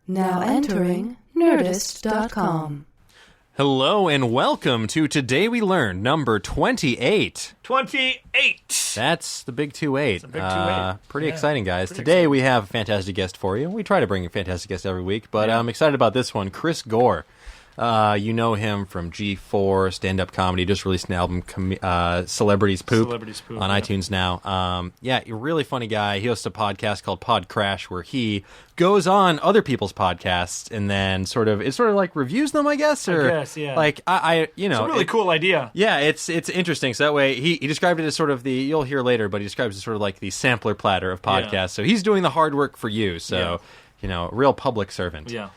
Now entering Nerdist.com. Hello and welcome to Today We Learned, number 28. 28! That's the big 28. It's a big 28. Pretty exciting, guys. Pretty Today exciting. we have a fantastic guest for you. We try to bring a fantastic guest every week, but I'm excited about this one. Chris Gore. You know him from G4, stand-up comedy. Just released an album, Celebrities Poop, on iTunes now. A really funny guy. He hosts a podcast called Podcrash, where he goes on other people's podcasts and then it's sort of like reviews them, I guess. Or, I guess, yeah. Like it's a really cool idea. Yeah, it's interesting. So that way, he described it as sort of you'll hear later, but he describes it as sort of like the sampler platter of podcasts. Yeah. So he's doing the hard work for you. So, real public servant. Yeah.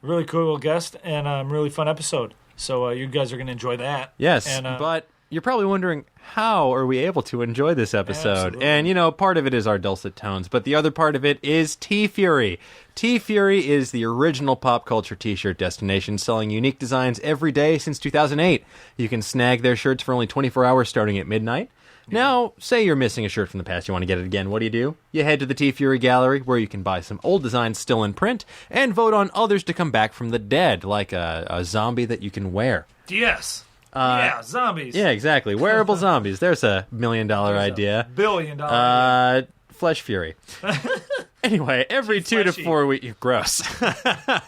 Really cool guest and really fun episode. So you guys are going to enjoy that. Yes, but you're probably wondering, how are we able to enjoy this episode? Absolutely. And, part of it is our dulcet tones, but the other part of it is T-Fury. T-Fury is the original pop culture t-shirt destination, selling unique designs every day since 2008. You can snag their shirts for only 24 hours starting at midnight. Now, say you're missing a shirt from the past, you want to get it again, what do? You head to the T-Fury Gallery, where you can buy some old designs still in print, and vote on others to come back from the dead, like a zombie that you can wear. Yes. Zombies. Yeah, exactly. Wearable zombies. There's a $1 million idea. $1 billion idea. Flesh Fury. Anyway, every 2 to 4 weeks... Gross.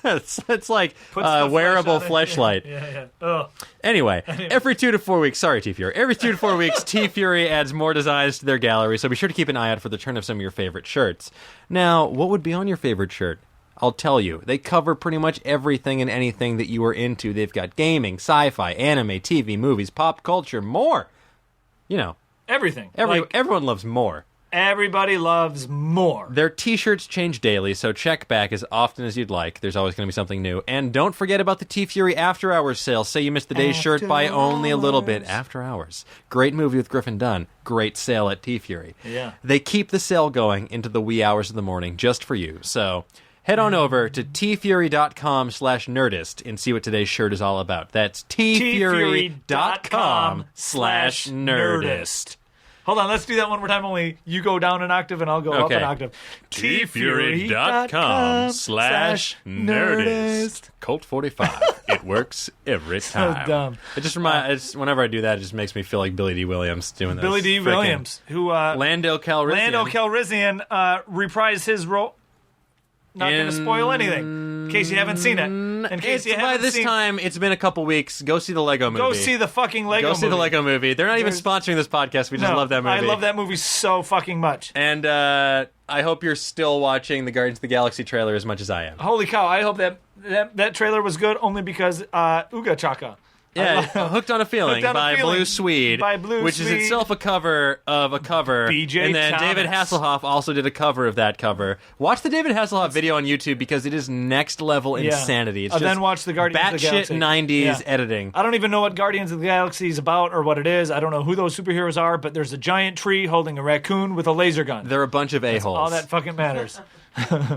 it's like wearable fleshlight. Yeah. Ugh. Anyway, every 2 to 4 weeks... Sorry, T-Fury. Every 2 to 4 weeks, T-Fury adds more designs to their gallery, so be sure to keep an eye out for the return of some of your favorite shirts. Now, what would be on your favorite shirt? I'll tell you. They cover pretty much everything and anything that you are into. They've got gaming, sci-fi, anime, TV, movies, pop culture, more. Everything. Everyone loves more. Everybody loves more. Their t-shirts change daily, so check back as often as you'd like. There's always going to be something new. And don't forget about the T-Fury After Hours sale. Say you missed the day's shirt by only a little bit. After Hours. Great movie with Griffin Dunn. Great sale at T-Fury. Yeah. They keep the sale going into the wee hours of the morning just for you. So head on over to tfury.com/nerdist and see what today's shirt is all about. That's tfury.com/nerdist. Hold on, let's do that one more time, only you go down an octave and I'll go up an octave. tfury.com/nerdist. Colt 45. It works every time. So dumb. It just whenever I do that, it just makes me feel like Billy D. Williams doing this. Billy D. Williams, who... Lando Calrissian reprised his role... Not going to spoil anything, in case you haven't seen it. By this time, it's been a couple weeks. Go see the Lego movie. Go see the fucking Lego movie. Go see the Lego movie. They're not even sponsoring this podcast. We just love that movie. I love that movie so fucking much. And I hope you're still watching the Guardians of the Galaxy trailer as much as I am. Holy cow, I hope that trailer was good only because Ooga Chaka. Yeah, Hooked on a Feeling by Blue Swede, which is itself a cover of a cover. BJ and then Thomas. David Hasselhoff also did a cover of that cover. Watch the David Hasselhoff video on YouTube because it is next level insanity. It's just then watch the Guardians of the Galaxy. Batshit 90s editing. I don't even know what Guardians of the Galaxy is about or what it is. I don't know who those superheroes are, but there's a giant tree holding a raccoon with a laser gun. They're a bunch of a-holes. All that fucking matters.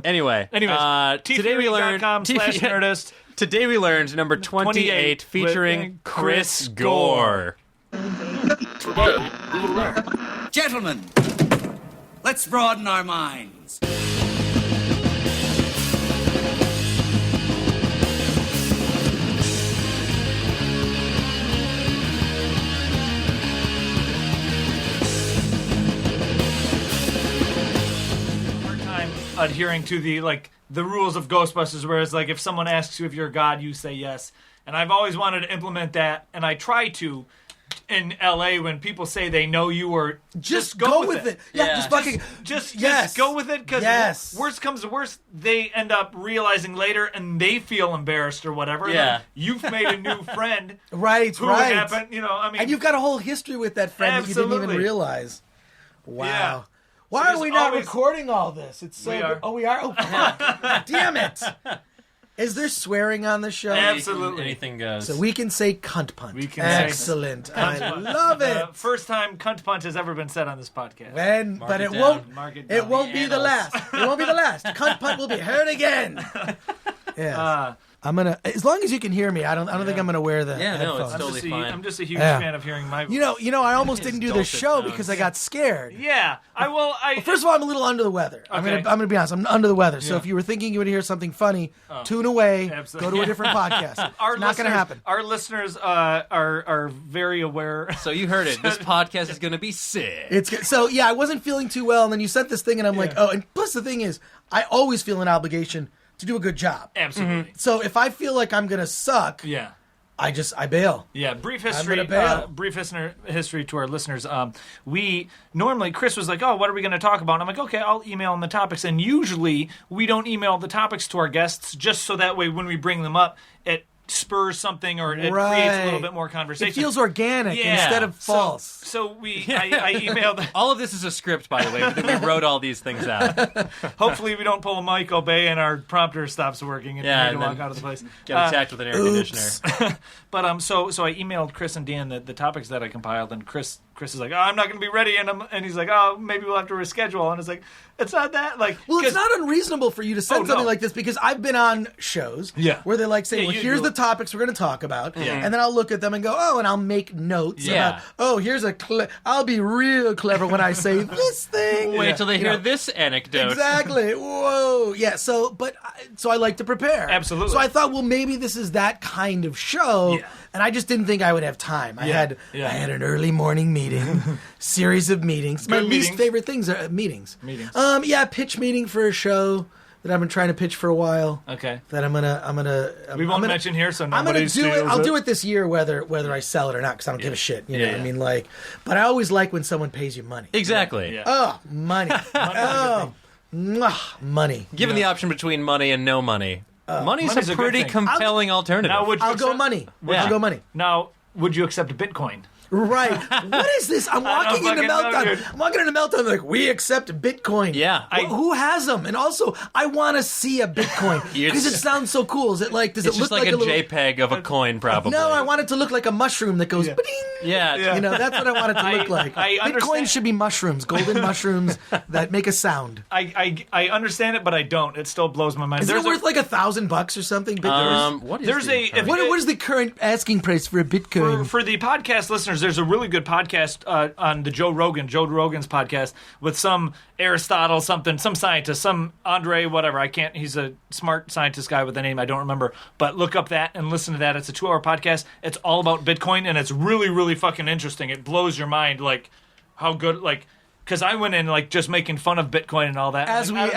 Anyways, today we learned /nerdist. Today we learned number 28 featuring Chris Gore. Today we learned. Gentlemen, let's broaden our minds. Adhering to the rules of Ghostbusters, whereas if someone asks you if you're a god, you say yes. And I've always wanted to implement that, and I try to in LA when people say they know you, or just go with it. Yeah, just go with it, because worst comes to worst, they end up realizing later and they feel embarrassed or whatever. Yeah. You've made a new friend. Right. Happened, and you've got a whole history with that friend that you didn't even realize. Wow. Yeah. Why are we not recording all this? It's so good. Oh, we are? Oh, fuck. Damn it. Is there swearing on the show? Absolutely. Anything goes. So we can say cunt punt. We can Excellent. Say I love it. First time cunt punt has ever been said on this podcast. But it won't be the last. It won't be the last. Cunt punt will be heard again. Yes. as long as you can hear me, I don't think I'm gonna wear the headphones. it's totally fine. I'm just a huge fan of hearing my voice. You know, I almost didn't do this dulcet show tones. because I got scared. Yeah, I will. Well, first of all, I'm a little under the weather. Okay. I'm gonna be honest. I'm under the weather. So Yeah. if you were thinking you would hear something funny, tune away. Absolutely. Go to a different podcast. It's not gonna happen. Our listeners are very aware. So you heard it. This podcast is going to be sick. So I wasn't feeling too well, and then you sent this thing, and I'm like, oh. And plus, the thing is, I always feel an obligation to do a good job. Absolutely. So if I feel like I'm gonna suck, Yeah. I bail. Yeah, brief gonna history. bail. History to our listeners. We normally Chris was like, "Oh, what are we going to talk about?" And I'm like, "Okay, I'll email him the topics." And usually we don't email the topics to our guests just so that way when we bring them up, it spurs something or it creates a little bit more conversation. It feels organic instead of false. So I emailed. All of this is a script, by the way. But we wrote all these things out. Hopefully we don't pull a Michael Bay and our prompter stops working and we have to walk out of the place. Get attacked with an air conditioner. But so I emailed Chris and Dan the topics that I compiled, and Chris is like, "Oh, I'm not going to be ready," and he's like, "Oh, maybe we'll have to reschedule." And it's like, it's not that like. Well, it's not unreasonable for you to send something like this because I've been on shows where they're like saying, "Well, here's the topics we're going to talk about," and then I'll look at them and go, "Oh," and I'll make notes about, "Oh, here's I'll be real clever when I say this thing." Wait till they hear this anecdote. Exactly. Whoa. Yeah. So I like to prepare. Absolutely. So I thought, well, maybe this is that kind of show. Yeah. And I just didn't think I would have time. I had an early morning meeting, series of meetings. My least favorite things are meetings. Pitch meeting for a show that I've been trying to pitch for a while. Okay. That I'm gonna. We won't mention here, so nobody do it. I'll do it this year, whether I sell it or not, because I don't give a shit. You know what I mean? Like, but I always like when someone pays you money. Exactly. Yeah. Oh, money. Money. Given the option between money and no money, money's money's a a good pretty thing. compelling alternative. Now, I'll go money. I'll go money. Now, would you accept Bitcoin? Right. What is this? I'm walking into Meltdown. I'm walking into Meltdown like, we accept Bitcoin. Yeah. Who has them? And also, I want to see a Bitcoin because it sounds so cool. Is it like, does It's it look just like a little... JPEG of a coin, probably. No, I want it to look like a mushroom that goes, ba-ding. Yeah. You know, that's what I want it to look like. I Bitcoin understand. should be mushrooms, golden mushrooms that make a sound. I understand it, but I don't. It still blows my mind. Is it worth like $1,000 or something? What is There's the a- current- What is the current asking price for a Bitcoin? For the podcast listeners, there's a really good podcast on the Joe Rogan's podcast with some Aristotle some scientist, some Andre whatever. He's a smart scientist guy with a name I don't remember, but look up that and listen to that. It's a 2-hour podcast. It's all about Bitcoin and it's really, really fucking interesting. It blows your mind like how good because I went in like just making fun of Bitcoin and all that. As we'll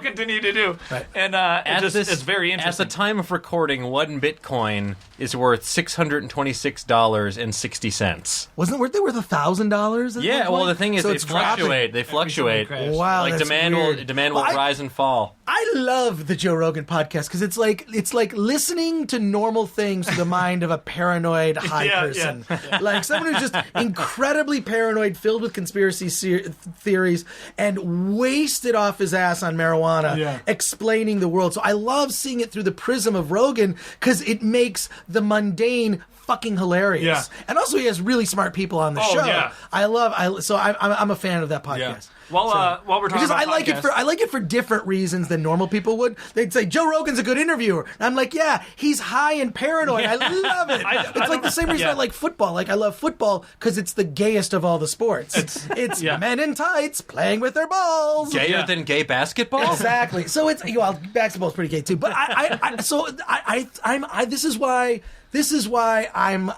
continue to do. Right. And it's very interesting. At the time of recording, one Bitcoin is worth $626.60. Weren't they worth $1,000? Yeah, well, the thing is, So they it's fluctuate. They fluctuate. crash. Wow, Like that's demand weird. will Well, rise and fall. I love the Joe Rogan podcast because it's like listening to normal things through the mind of a paranoid high person, like someone who's just incredibly paranoid, filled with conspiracy theories, and wasted off his ass on marijuana, explaining the world. So I love seeing it through the prism of Rogan because it makes the mundane fucking hilarious. Yeah. And also he has really smart people on the show. Yeah. I'm a fan of that podcast. Yeah. While we're talking Because about I like it for different reasons than normal people would. They'd say Joe Rogan's a good interviewer, and I'm like, yeah, he's high and paranoid. I love it. It's like the same reason I like football. Like I love football because it's the gayest of all the sports. It's men in tights playing with their balls. Gayer than gay basketball? Exactly. So it's basketball's pretty gay too. But this is why I'm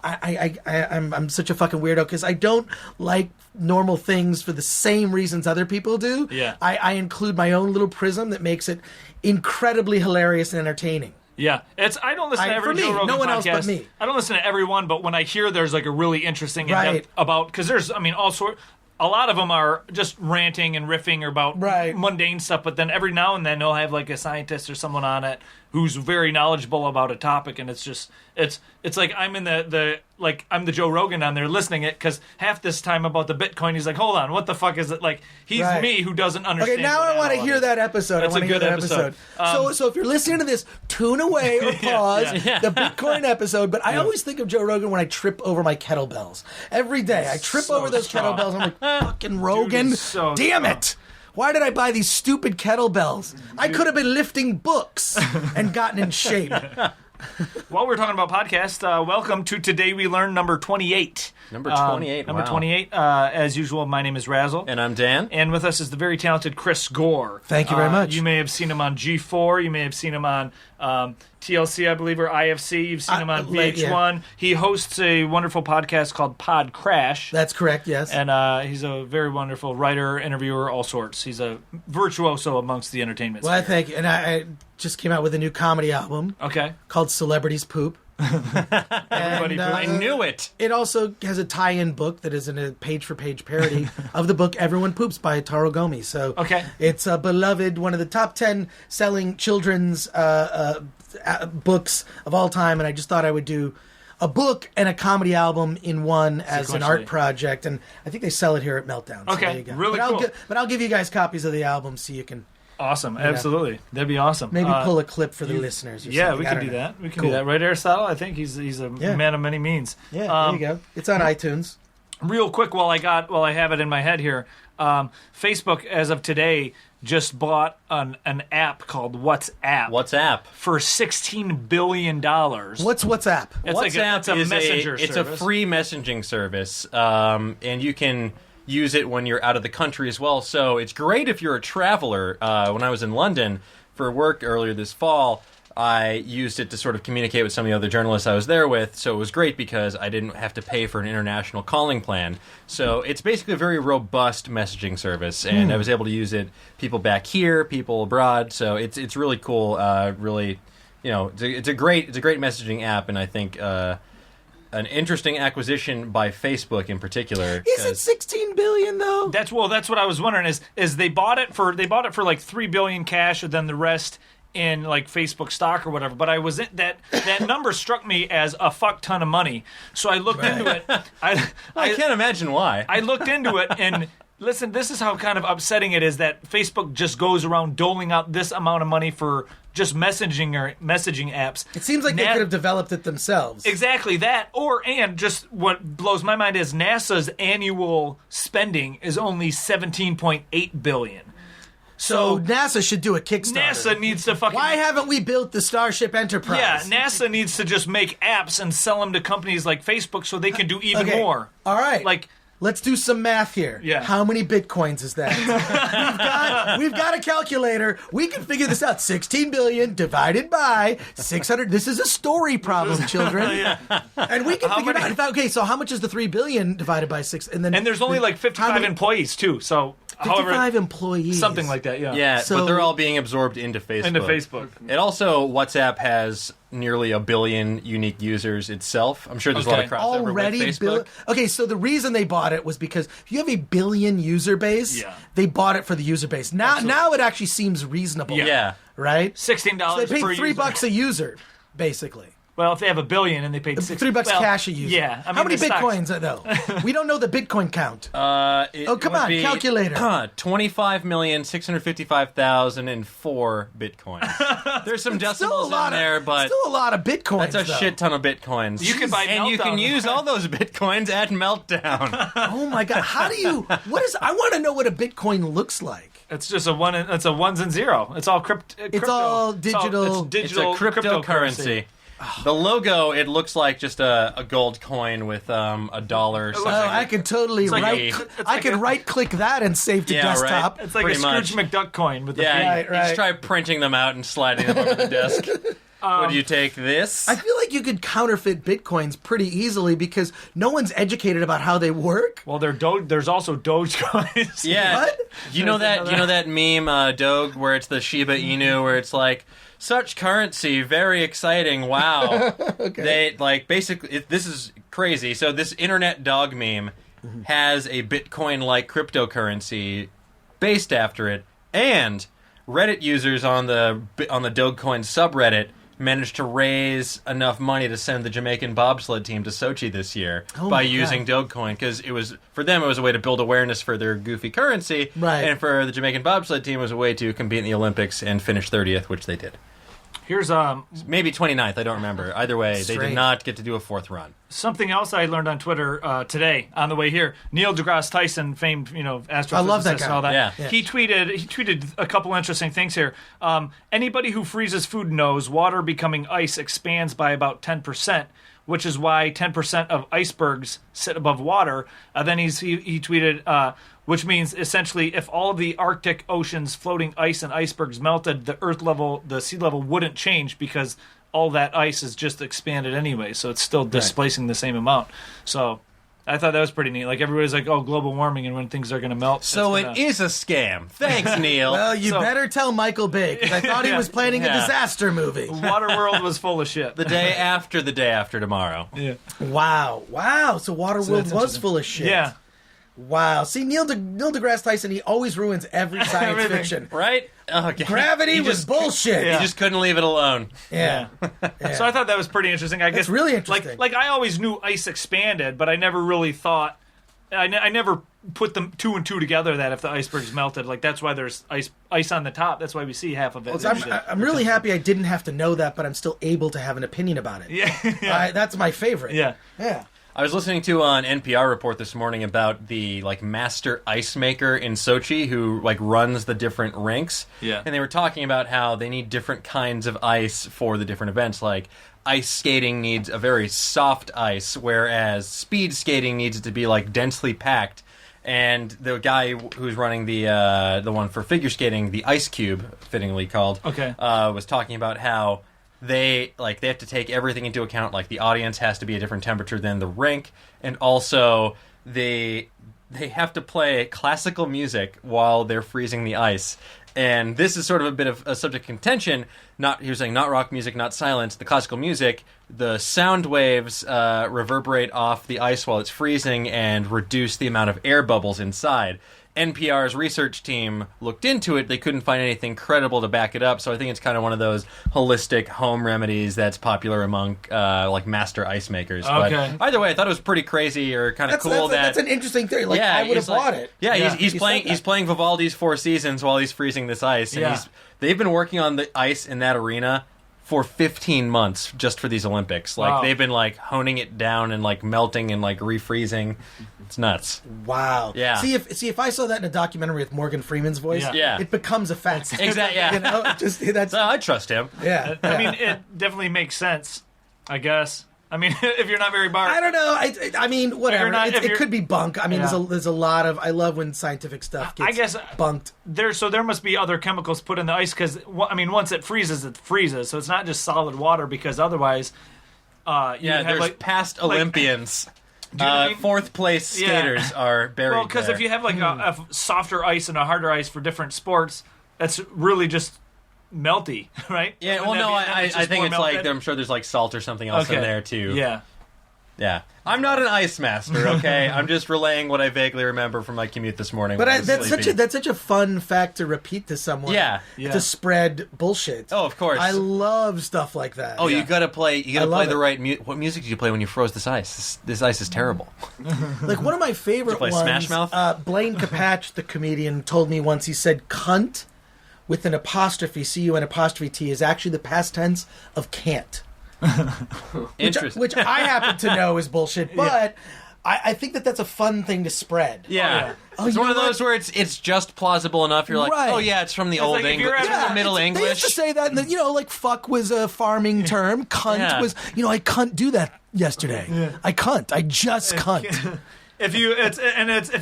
such a fucking weirdo because I don't like normal things for the same reasons other people do. Yeah. I include my own little prism that makes it incredibly hilarious and entertaining. Yeah, I don't listen to every for me, Joe Rogan no one else podcast. but me. I don't listen to everyone, but when I hear there's like a really interesting in-depth about because there's all sort. A lot of them are just ranting and riffing about mundane stuff, but then every now and then they'll have like a scientist or someone on it who's very knowledgeable about a topic, and it's just it's like I'm in I'm the Joe Rogan on there listening it because half this time about the Bitcoin he's like, hold on, what the fuck is it? Like he's me who doesn't understand. Okay, now I want to hear that episode. It's I want to hear that episode. So if you're listening to this, tune away or pause the Bitcoin episode. But I always think of Joe Rogan when I trip over my kettlebells every day. I trip over those kettlebells. I'm like, fucking Rogan, Dude, so damn strong. it. Why did I buy these stupid kettlebells? I could have been lifting books and gotten in shape. While we're talking about podcasts, welcome to Today We Learn number 28. Number 28, Number wow. 28. As usual, my name is Razzle. And I'm Dan. And with us is the very talented Chris Gore. Thank you very much. You may have seen him on G4. You may have seen him on TLC, I believe, or IFC. You've seen him on VH1. Yeah. He hosts a wonderful podcast called Podcrash. That's correct, yes. And he's a very wonderful writer, interviewer, all sorts. He's a virtuoso amongst the entertainment Well, I sphere. think, and I just came out with a new comedy album Okay. called Celebrities Poop. Everybody And, poop. I knew it. It also has a tie-in book that is in a page-for-page parody of the book Everyone Poops by Taro Gomi. So Okay. it's a beloved, one of the top 10 selling children's books of all time, and I just thought I would do a book and a comedy album in one as an art Sequentially. project, and I think they sell it here at Meltdown. So Okay, there you go. really but cool. But I'll give you guys copies of the album so you can Awesome. Absolutely. That'd be awesome. maybe pull a clip for the listeners. Or Yeah, something. we I can don't do know. that. We can Cool. do that. Right, Aristotle? I think he's a Yeah. man of many means. Yeah, there you go. It's on iTunes. Real quick, while I have it in my head here, Facebook, as of today, just bought an app called WhatsApp WhatsApp. for $16 billion. What's WhatsApp? It's like WhatsApp it's a is messenger it's service. a free messaging service, and you can use it when you're out of the country as well. So it's great if you're a traveler. When I was in London for work earlier this fall, I used it to sort of communicate with some of the other journalists I was there with, so it was great because I didn't have to pay for an international calling plan. So it's basically a very robust messaging service, and I was able to use it, people back here, people abroad, so it's really cool, really, it's a great messaging app, and I think an interesting acquisition by Facebook in particular. Is it 16 billion though? That's what I was wondering is they bought it for like $3 billion cash, and then the rest in like Facebook stock or whatever. But that number struck me as a fuck ton of money. So I looked into it. I can't imagine why. I looked into it, and listen, this is how kind of upsetting it is that Facebook just goes around doling out this amount of money for just messaging apps. It seems like they could have developed it themselves. Exactly that, and just what blows my mind is NASA's annual spending is only $17.8 billion. So NASA should do a Kickstarter. NASA needs to fucking... Why haven't we built the Starship Enterprise? Yeah, NASA needs to just make apps and sell them to companies like Facebook so they can do even more. All right. Like, let's do some math here. Yeah. How many bitcoins is that? we've got a calculator. We can figure this out. 16 billion divided by 600. This is a story problem, children. And we can figure it out. In fact, okay, so how much is the 3 billion divided by 6? And there's only like 55 many- employees too, so 55 employees. something like that, yeah. Yeah, So- but they're all being absorbed into Facebook. Into Facebook. It also, WhatsApp has nearly 1 billion unique users itself. I'm sure there's a lot of Okay. crossover Already with Facebook. Okay, so the reason they bought it was because if you have 1 billion user base, Yeah. they bought it for the user base. Now it actually seems reasonable. Yeah. Right? $16 So they paid per $3 user. a user, basically. Well, if they have 1 billion and they paid $3 cash a user. Yeah. I mean, How many the stocks- bitcoins are though? We don't know the Bitcoin count. Come on, calculator. 25,655,004 bitcoins. There's some decimals in there, but still a lot of bitcoins. that's a though. shit ton of bitcoins. You can buy and you can Meltdown. use all those bitcoins at Meltdown. Oh my god! How do you? I want to know what a bitcoin looks like. It's just it's a ones and zero. It's all crypto. It's all digital. It's digital It's a cryptocurrency. The logo, it looks like just a gold coin with a dollar. Oh, I can totally like right click that and save to Yeah, right. desktop. It's like Pretty a Scrooge much. McDuck coin with the Yeah, Right, you just right. try printing them out and sliding them over the desk. Would you take this? I feel like you could counterfeit bitcoins pretty easily because no one's educated about how they work. Well, there's also Dogecoins. Yeah. What? You know that meme, Doge, where it's the Shiba Inu, where it's like, such currency, very exciting, wow. Okay. They, basically, this is crazy. So this internet dog meme has a Bitcoin-like cryptocurrency based after it, and Reddit users on the Dogecoin subreddit managed to raise enough money to send the Jamaican bobsled team to Sochi this year by using Dogecoin, because it was a way to build awareness for their goofy currency, Right. and for the Jamaican bobsled team it was a way to compete in the Olympics and finish 30th, which they did. Here's Maybe 29th, I don't remember. Either way, they Strange. did not get to do a fourth run. something else I learned on Twitter today on the way here. Neil deGrasse Tyson, famed astrophysicist, I love that guy. and all that. Yeah. He tweeted a couple interesting things here. Anybody who freezes food knows water becoming ice expands by about 10%. Which is why 10% of icebergs sit above water. Then he tweeted, which means essentially if all of the Arctic Ocean's floating ice and icebergs melted, the sea level wouldn't change because all that ice is just expanded anyway. So it's still displacing the same amount. So I thought that was pretty neat. Like everybody's like, oh, global warming and when things are going to melt. So it is a scam. Thanks, Neil. Well, you better tell Michael Bay, because I thought he was planning a disaster movie. Waterworld was full of shit. the day after tomorrow. Yeah. Wow. So Waterworld was full of shit. Yeah. Wow. See, Neil deGrasse Tyson, he always ruins every science Everything. fiction. Right? Okay. Gravity was bullshit. You just couldn't leave it alone. Yeah. So I thought that was pretty interesting. I guess really interesting. Like I always knew ice expanded, but I never really thought. I never put them two and two together. That if the icebergs melted, like that's why there's ice on the top. That's why we see half of it. Well, I'm really happy I didn't have to know that, but I'm still able to have an opinion about it. Yeah. That's my favorite. Yeah. Yeah. I was listening to an NPR report this morning about the master ice maker in Sochi who runs the different rinks. Yeah. And they were talking about how they need different kinds of ice for the different events. Like ice skating needs a very soft ice, whereas speed skating needs it to be densely packed. And the guy who's running the one for figure skating, the Ice Cube, fittingly called, was talking about how they have to take everything into account. Like the audience has to be a different temperature than the rink, and also they have to play classical music while they're freezing the ice. And this is sort of a bit of a subject of contention. He was saying not rock music, not silence. The classical music, the sound waves reverberate off the ice while it's freezing and reduce the amount of air bubbles inside. NPR's research team looked into it. They couldn't find anything credible to back it up, so I think it's kind of one of those holistic home remedies that's popular among master ice makers. Okay. But either way, I thought it was pretty crazy or kind of cool. That's an interesting theory. I would have bought it. Yeah, he's playing Vivaldi's Four Seasons while he's freezing this ice, and they've been working on the ice in that arena for 15 months just for these Olympics. They've been honing it down and melting and refreezing. It's nuts. Wow. Yeah. See if I saw that in a documentary with Morgan Freeman's voice, it becomes a fact. Exactly. Yeah. I I trust him. Yeah. I mean, it definitely makes sense. I guess. I mean, if you're not very bar. I don't know. I mean, whatever. It could be bunk. I mean, there's a lot of. I love when scientific stuff gets bunked. There must be other chemicals put in the ice because once it freezes, so it's not just solid water because otherwise, there's past Olympians. Do you know what I mean? Fourth place skaters are buried. Well, because if you have a softer ice and a harder ice for different sports, that's really just melty, right? Yeah. Well, no, I think it's melted. I'm sure there's salt or something else in there too. Yeah. Yeah. I'm not an ice master, okay? I'm just relaying what I vaguely remember from my commute this morning. But that's such a fun fact to repeat to someone. Yeah. To spread bullshit. Oh, of course. I love stuff like that. Oh, you gotta play the right music. What music did you play when you froze this ice? This ice is terrible. One of my favorite ones. Smash Mouth? Blaine Capatch, the comedian, told me once. He said, "Cunt" with an apostrophe, C-U-N'-T, is actually the past tense of can't. Interesting. Which I happen to know is bullshit, but I think that's a fun thing to spread. Yeah. It's one of those where it's just plausible enough. You're like, oh yeah, it's from the old English, it's Middle English. They used to say that, and fuck was a farming term. Cunt was, I couldn't do that yesterday. Yeah. I can't. I just cunt. If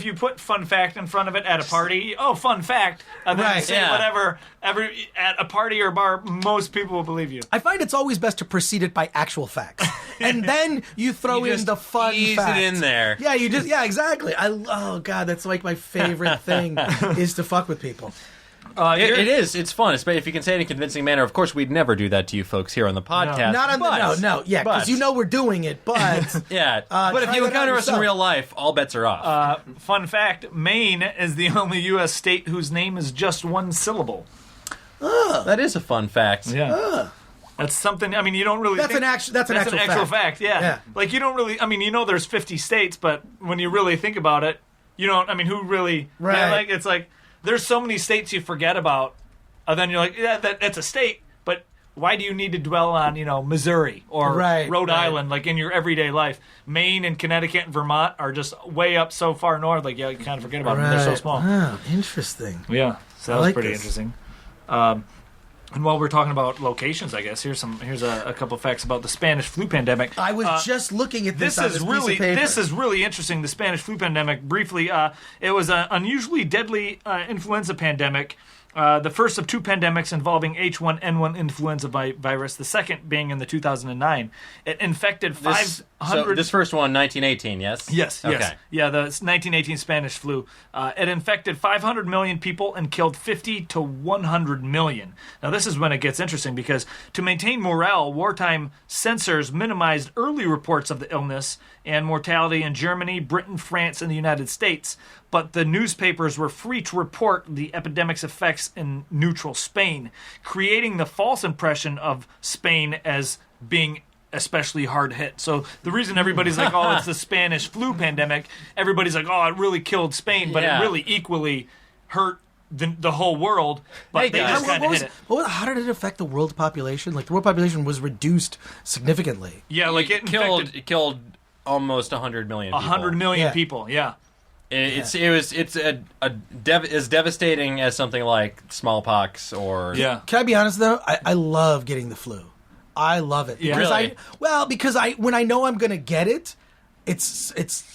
you put fun fact in front of it at a party, fun fact, and then say whatever at a party or bar, most people will believe you. I find it's always best to precede it by actual facts, and then you throw in the fun fact. Ease it in there. Yeah, exactly. Oh god, that's my favorite thing is to fuck with people. It is. It's fun, especially if you can say it in a convincing manner. Of course, we'd never do that to you folks here on the podcast. Because we're doing it, but yeah. But if you encounter us in real life, all bets are off. Fun fact: Maine is the only U.S. state whose name is just one syllable. That is a fun fact. Yeah. That's something. I mean, you don't really. That's an actual fact. Yeah. You don't really. I mean, there's 50 states, but when you really think about it, you don't. I mean, who really? Right. Yeah, it's there's so many states you forget about, and then you're like, that's a state, but why do you need to dwell on, Missouri or Rhode Island, like in your everyday life? Maine and Connecticut and Vermont are just way up so far north. Like, you kind of forget about them. They're so small. Oh, interesting. Yeah, so that was pretty interesting. And while we're talking about locations, I guess here's a couple facts about the Spanish flu pandemic. I was just looking at this. This is really interesting. The Spanish flu pandemic. Briefly, it was an unusually deadly influenza pandemic. The first of two pandemics involving H1N1 influenza virus, the second being in the 2009. It infected 500... So this first one, 1918, yes? Yes. Okay. Yeah, the 1918 Spanish flu. It infected 500 million people and killed 50 to 100 million. Now, this is when it gets interesting, because to maintain morale, wartime censors minimized early reports of the illness and mortality in Germany, Britain, France, and the United States. But the newspapers were free to report the epidemic's effects in neutral Spain, creating the false impression of Spain as being especially hard hit. So the reason everybody's like, oh, it's the Spanish flu pandemic, everybody's like, oh, it really killed Spain, but it really equally hurt the whole world, but they just kind of hit it. How did it affect the world population? Like, the world population was reduced significantly. Yeah, like it killed almost 100 million people. 100 million people, yeah. It's as devastating as something like smallpox or... Yeah. Can I be honest, though? I love getting the flu. I love it. Yeah. Because when I know I'm going to get it, it's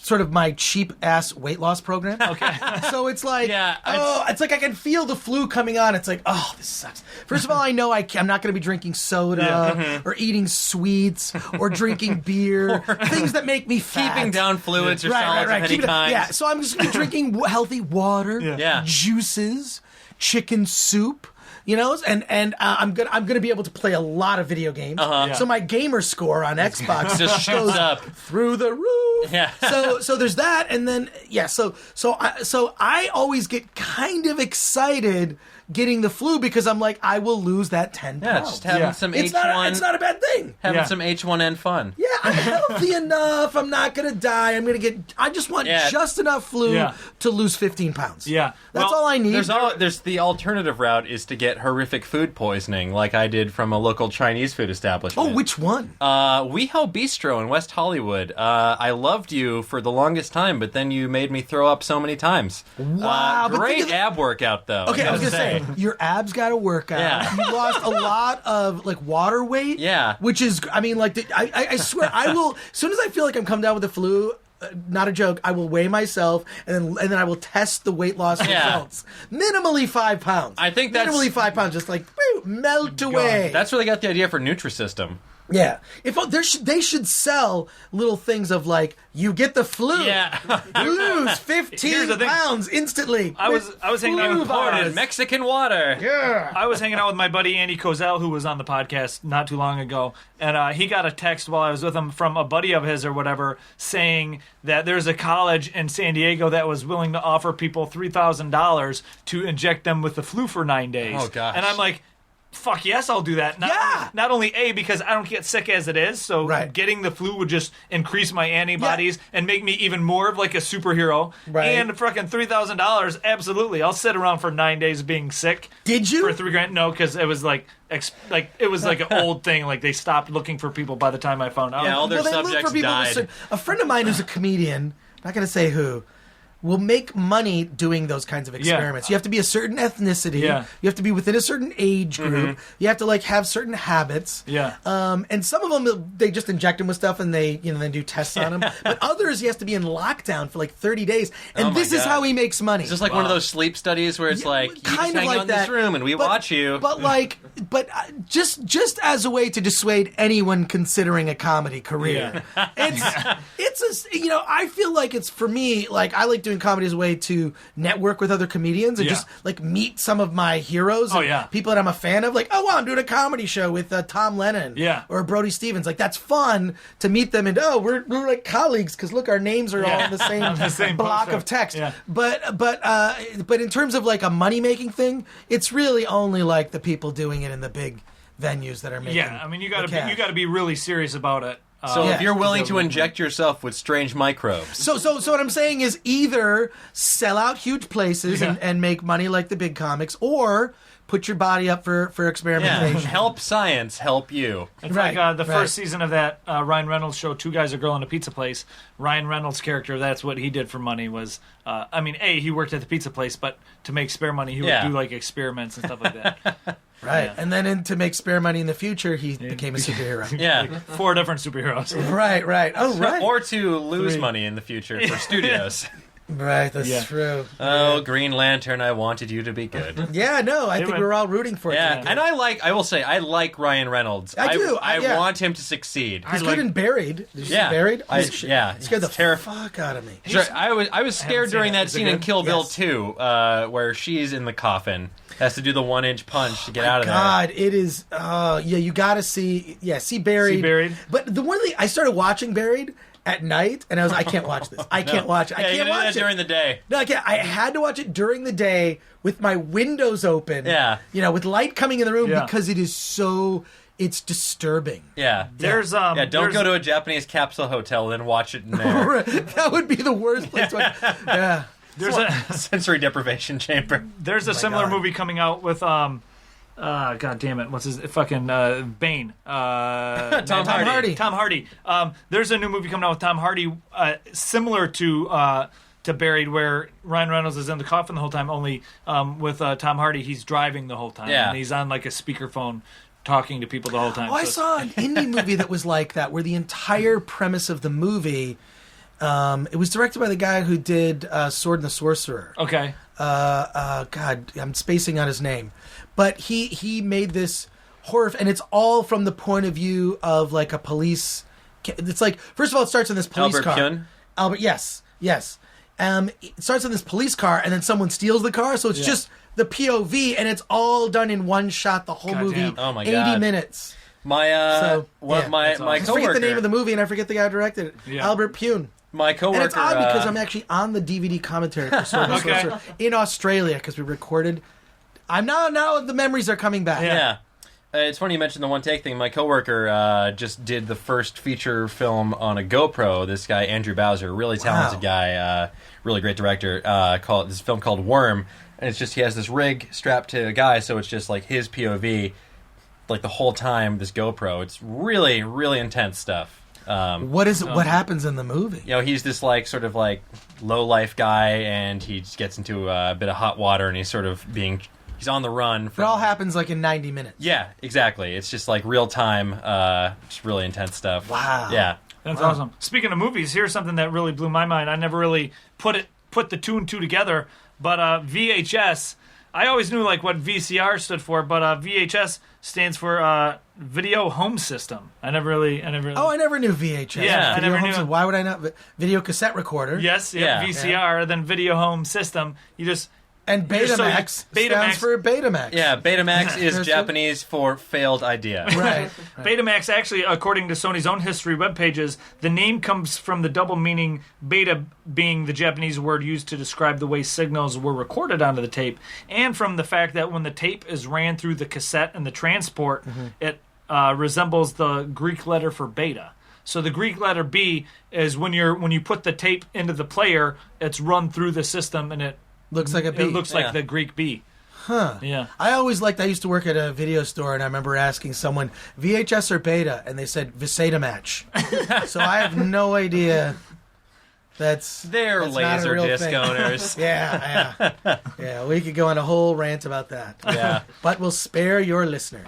sort of my cheap ass weight loss program. Okay. So it's like, it's like I can feel the flu coming on. It's like, oh, this sucks. First of all, I know I'm not going to be drinking soda or eating sweets or drinking beer, things that make me fat. Keeping down fluids or solids of any kind. Yeah, so I'm just going to be drinking healthy water, juices, chicken soup. And I'm gonna be able to play a lot of video games. So my gamer score on Xbox just shoots goes up through the roof. Yeah. So there's that, and then so I always get kind of excited getting the flu because I'm like, I will lose that 10 pounds. Yeah, just having some it's H1. It's not a bad thing. Having some H1N fun. Yeah, I'm healthy enough. I'm not gonna die. I just want just enough flu to lose 15 pounds. Yeah, that's all I need. There's the alternative route is to get horrific food poisoning, like I did from a local Chinese food establishment. Oh, which one? WeHo Bistro in West Hollywood. I loved you for the longest time, but then you made me throw up so many times. Wow, great ab workout though. Okay, I was gonna say your abs got to work out. Yeah. You lost a lot of water weight. Yeah, which is, I swear, I will. As soon as I feel like I'm coming down with the flu, not a joke, I will weigh myself and then I will test the weight loss results. Minimally 5 pounds. I think that's minimally 5 pounds, just like melt away. That's where they got the idea for Nutrisystem. Yeah, they should sell little things of like, you get the flu, lose 15 pounds instantly. I was hanging out with imported Mexican water. Yeah, I was hanging out with my buddy Andy Kozel, who was on the podcast not too long ago, and he got a text while I was with him from a buddy of his or whatever saying that there's a college in San Diego that was willing to offer people $3,000 to inject them with the flu for 9 days. Oh gosh! And I'm like, fuck yes, I'll do that. Not only because I don't get sick as it is, so getting the flu would just increase my antibodies and make me even more of like a superhero. Right. And fucking $3,000, absolutely. I'll sit around for 9 days being sick. Did you? For $3,000? No, because it was like it was like an old thing. Like they stopped looking for people by the time I found out. Yeah, all their subjects died. A friend of mine who's a comedian, not going to say who, will make money doing those kinds of experiments. You have to be a certain ethnicity. Yeah. You have to be within a certain age group. You have to have certain habits. Yeah. And some of them, they just inject them with stuff and they then do tests on them. But others, he has to be in lockdown for like 30 days. And this is how he makes money. It's just like one of those sleep studies where it's like, you just hang out in this room and we watch you. But just as a way to dissuade anyone considering a comedy career, I feel like it's, for me, like I like doing comedy as a way to network with other comedians and just like meet some of my heroes and people that I'm a fan of. Like, oh, wow, I'm doing a comedy show with Tom Lennon or Brody Stevens. Like, that's fun to meet them and we're like colleagues because look, our names are all in the same block of text. Yeah. But in terms of like a money making thing, it's really only like the people doing it in the big venues that are making. Yeah, I mean, you got to be really serious about it. So Yeah. if you're willing to inject yourself with strange microbes. So what I'm saying is either sell out huge places and make money like the big comics, or put your body up for experimentation. Help science, help you. It's Right, like the right. first season of that Ryan Reynolds show, Two Guys, a Girl, in a Pizza Place. Ryan Reynolds' character, that's what he did for money was, he worked at the pizza place, but to make spare money, he would do like experiments and stuff like that. Right. Yeah. And then to make spare money in the future, he became a superhero. Yeah. 4 different superheroes. Right. Oh, right. Or to lose money in the future for studios. Right, that's true. Oh, Green Lantern, I wanted you to be good. Yeah, no, I think went- we're all rooting for it. Yeah, to be and I will say, I like Ryan Reynolds. I do, I yeah. want him to succeed. He's good in Buried. Did you see Yeah. Buried? I- Shit. yeah, He scared the it's terrif- fuck out of me. Sure, I was scared seen during it. that Is it scene in good? Kill Bill Yes. 2, where she's in the coffin, has to do the 1-inch punch to get out of there. God, it is. You got to see. Yeah, see Buried. See Buried. But the one thing I started watching Buried at night, and I can't watch this. I can't watch it. I Yeah, you can't gotta do watch that it during the day. No, I can't. I had to watch it during the day with my windows open. Yeah. with light coming in the room Yeah. because it is so. It's disturbing. Yeah. There's Don't there's- go to a Japanese capsule hotel, then watch it in there. That would be the worst place to watch. Yeah. There's a Sensory deprivation chamber. there's a similar God. movie coming out with God damn it, what's his fucking Bane? Tom Hardy. Tom Hardy. There's a new movie coming out with Tom Hardy, similar to Buried, where Ryan Reynolds is in the coffin the whole time. Only with Tom Hardy, he's driving the whole time, Yeah. and he's on like a speakerphone talking to people the whole time. Oh, I saw an indie movie that was like that, where the entire premise of the movie. It was directed by the guy who did Sword and the Sorcerer. Okay. God, I'm spacing on his name, but he made this horror, and it's all from the point of view of like a police. It's like, first of all, it starts in this police Albert car. Pyun? Albert, yes. It starts in this police car, and then someone steels the car, so it's just the POV, and it's all done in one shot. The whole movie, Goddamn. Oh my 80 God. minutes. My So, yeah. my That's my I just forget the name coworker, of the movie, and I forget the guy who directed it. Yeah. Albert Pyun. my coworker, And it's odd because I'm actually on the DVD commentary for Sword and the Okay. Sorcerer in Australia because we recorded. I'm now the memories are coming back. yeah. It's funny you mentioned the one take thing. My coworker just did the first feature film on a GoPro. This guy Andrew Bowser, really talented Wow. guy, really great director. This film called Worm, and it's just he has this rig strapped to a guy, so it's just like his POV, like the whole time. This GoPro, it's really really intense stuff. What is it? What happens in the movie? He's this like sort of like low life guy, and he just gets into a bit of hot water, and he's sort of he's on the run. It all happens like in 90 minutes. Yeah, exactly. It's just like real time, just really intense stuff. Wow. Yeah. That's awesome. Speaking of movies, here's something that really blew my mind. I never really put the two and two together, but VHS. I always knew like what VCR stood for, but VHS stands for Video Home System. I never really. Oh, I never knew VHS. Yeah, I Video never home knew. system. Why would I not? Video cassette recorder. Yes, Yeah. VCR, then Video Home System. You just And Betamax Betamax. stands for Betamax. Yeah, Betamax is That's Japanese for failed idea. Right. Betamax, actually, according to Sony's own history web pages, the name comes from the double meaning beta being the Japanese word used to describe the way signals were recorded onto the tape, and from the fact that when the tape is ran through the cassette and the transport, it resembles the Greek letter for beta. So the Greek letter B is when you put the tape into the player, it's run through the system and it Looks like a B. looks Yeah. like the Greek B. Huh. Yeah. I always liked. I used to work at a video store, and I remember asking someone VHS or Beta, and they said Visadomatch. So I have no idea. That's They're that's not a laser real disc thing. owners. Yeah. We could go on a whole rant about that. Yeah. But we'll spare your listeners.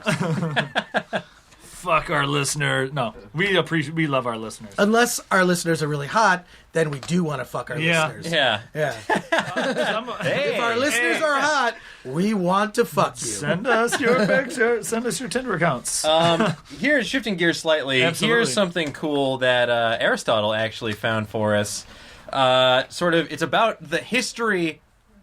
Fuck our listeners. No, we love our listeners. Unless our listeners are really hot, then we do want to fuck our Yeah. listeners. Yeah. Yeah. Hey. If our listeners are hot, we want to fuck you. Send us your picture. Send us your Tinder accounts. Here's shifting gears slightly. Absolutely. Here's something cool that Aristotle actually found for us. It's about the history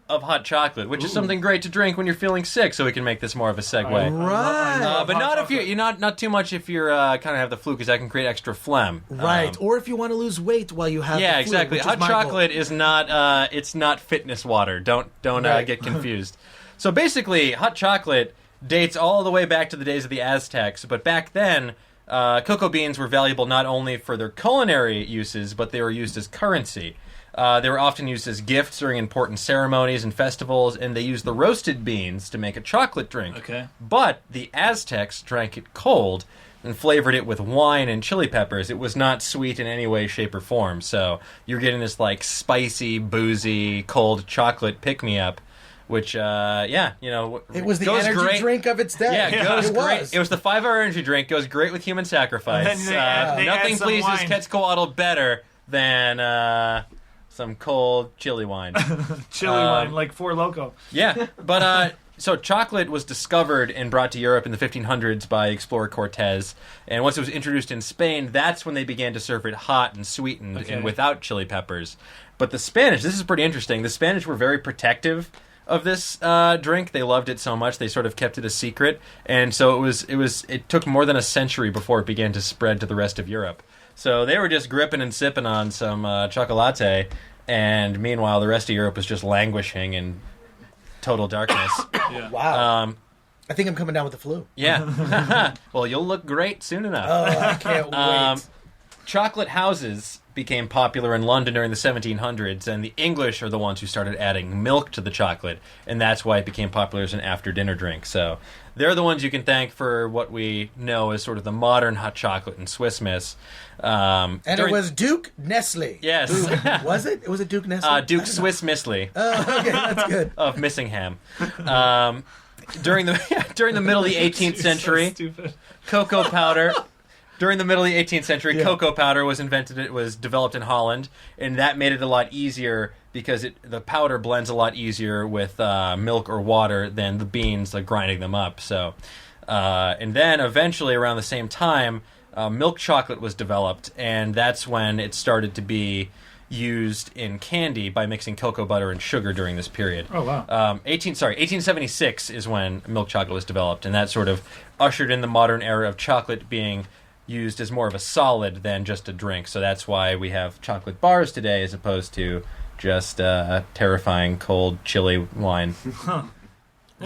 of hot chocolate, which is something great to drink when you're feeling sick. So we can make this more of a segue. Right. But not if you're not too much if you're kind of have the flu, because that can create extra phlegm. Right. Or if you want to lose weight while you have Yeah, the flu, exactly. which is Hot my goal. chocolate is not it's not fitness water. Don't Right. get confused. So basically, hot chocolate dates all the way back to the days of the Aztecs. But back then, Cocoa beans were valuable not only for their culinary uses, but they were used as currency. They were often used as gifts during important ceremonies and festivals, and they used the roasted beans to make a chocolate drink. Okay. But the Aztecs drank it cold and flavored it with wine and chili peppers. It was not sweet in any way, shape, or form. So you're getting this like spicy, boozy, cold chocolate pick-me-up, which, it was the goes energy great. drink of its day. Yeah, it goes it great. was. It was the 5-hour energy drink. Goes great with human sacrifice. And then they Nothing add some pleases wine. Quetzalcoatl better than some cold chili wine. Chili wine, like Four Loko. Yeah, but so chocolate was discovered and brought to Europe in the 1500s by explorer Cortez, and once it was introduced in Spain, that's when they began to serve it hot and sweetened and without chili peppers. But the Spanish, this is pretty interesting. The Spanish were very protective of this drink. They loved it so much they sort of kept it a secret, and so it took more than a century before it began to spread to the rest of Europe. So they were just gripping and sipping on some chocolate, and meanwhile the rest of Europe was just languishing in total darkness. Wow. I think I'm coming down with the flu. Yeah. Well, you'll look great soon enough. Oh, I can't wait. Chocolate houses became popular in London during the 1700s, and the English are the ones who started adding milk to the chocolate, and that's why it became popular as an after-dinner drink. So they're the ones you can thank for what we know as sort of the modern hot chocolate and Swiss Miss. It was Duke Nestle. Yes. Was it? Was it Duke Nestle? Duke Swiss Missley Oh, okay, that's good. of Missingham. During the middle of the 18th century, So stupid. cocoa powder. During the middle of the 18th century, cocoa powder was invented. It was developed in Holland, and that made it a lot easier because the powder blends a lot easier with milk or water than the beans, like grinding them up. So, and then eventually, around the same time, milk chocolate was developed, and that's when it started to be used in candy by mixing cocoa butter and sugar during this period. Oh, wow. 1876 is when milk chocolate was developed, and that sort of ushered in the modern era of chocolate being used as more of a solid than just a drink. So that's why we have chocolate bars today as opposed to just terrifying cold chili wine.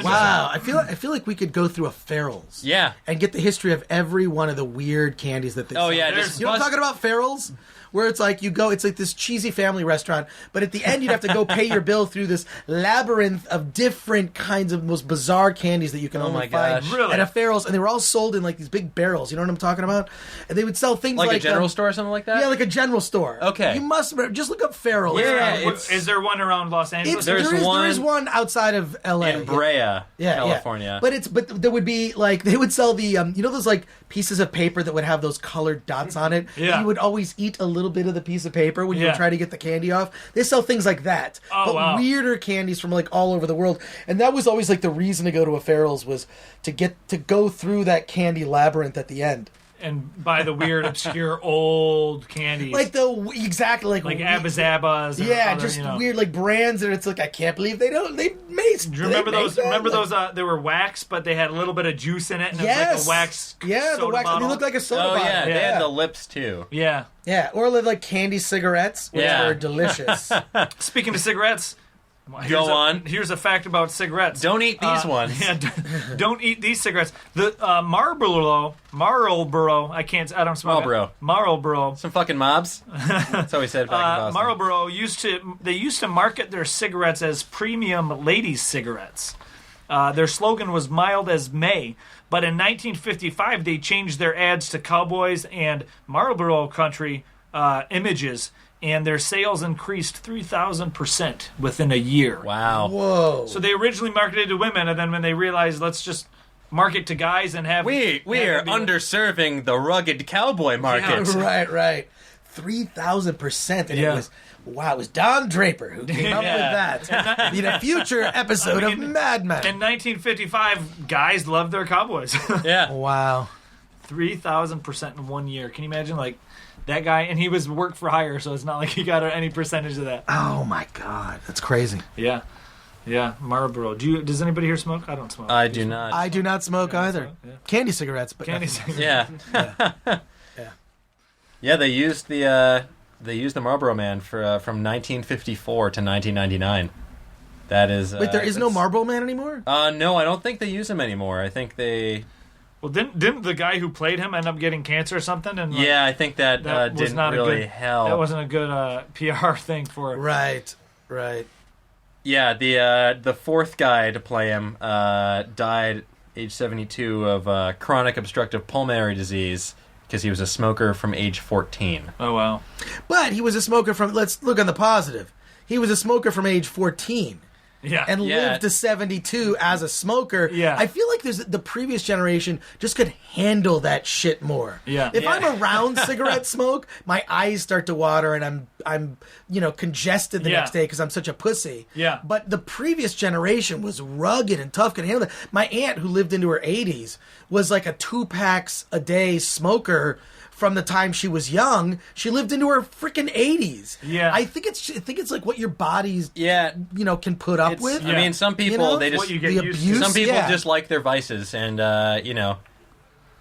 Wow, I feel like we could go through a Farrell's. Yeah. And get the history of every one of the weird candies that they Oh, sell. yeah, There's- just You know what I'm bust- talking about, Farrell's? Where it's like it's like this cheesy family restaurant, but at the end you'd have to go pay your bill through this labyrinth of different kinds of most bizarre candies that you can Oh only my find gosh. Really? at a Farrell's, and they were all sold in like these big barrels. You know what I'm talking about? And they would sell things like like a general store or something like that? Yeah, like a general store. Okay. You must just look up Farrell's. Yeah, Is there one around Los Angeles? There's there is one one outside of LA. in Brea, California. Yeah. But there would be like they would sell the those like pieces of paper that would have those colored dots on it. Yeah. And you would always eat a little bit of the piece of paper when you Yeah. would try to get the candy off. They sell things like that. Oh, but wow. weirder candies from like all over the world. And that was always like the reason to go to a Farrell's was to go through that candy labyrinth at the end. And buy the weird, obscure, old candies. Like exactly like Abba Zabbas. or Yeah, other, just you know. weird like brands that it's like I can't believe they made. Do you remember those? Remember those? They were wax, but they had a little bit of juice in it, and it was like a wax. Yeah, the soda wax. bottle. They look like a soda Oh, bottle. yeah, they had the lips, too. Yeah. Yeah, or like candy cigarettes, which Yeah. were delicious. Speaking of cigarettes, on. Here's a fact about cigarettes. Don't eat these ones. Yeah, don't eat these cigarettes. The Marlboro. I don't smell Marlboro. Some fucking mobs. That's how we said it back in Boston. Marlboro used to market their cigarettes as premium ladies' cigarettes. Their slogan was mild as May, but in 1955 they changed their ads to cowboys and Marlboro country images, and their sales increased 3,000% within a year. Wow. Whoa. So they originally marketed to women, and then when they realized, let's just market to guys and have... We are underserving the rugged cowboy market. Right. 3,000%. And it was Don Draper who came up with that. In a future episode of Mad Men. In 1955, guys loved their cowboys. Yeah. Wow. 3,000% in 1 year. Can you imagine, like, that guy? And he was work for hire, so it's not like he got any percentage of that. Oh my God. That's crazy. Yeah, Marlboro. Does anybody here smoke? I don't smoke. I do not. I do not smoke either. Yeah. Candy cigarettes, but Candy nothing. cigarettes. Yeah. Yeah, they used the Marlboro Man from 1954 to 1999. That is. Wait, there is no Marlboro Man anymore? No, I don't think they use them anymore. I think they Well, didn't the guy who played him end up getting cancer or something? And I think that didn't really help. That wasn't a good PR thing for it. Right. Yeah, the fourth guy to play him died age 72 of chronic obstructive pulmonary disease because he was a smoker from age 14. Oh, wow. But he was a smoker from, let's look on the positive. He was a smoker from age 14. Yeah. And lived to 72 as a smoker. Yeah. I feel like the previous generation just could handle that shit more. Yeah. If I'm around cigarette smoke, my eyes start to water and I'm congested the next day because I'm such a pussy. Yeah. But the previous generation was rugged and tough, could handle it. My aunt, who lived into her 80s, was like a 2-packs a day smoker. From the time she was young, she lived into her freaking 80s. Yeah, I think it's like what your body's can put up with. I mean, some people they just what you get used to. Some people just like their vices, and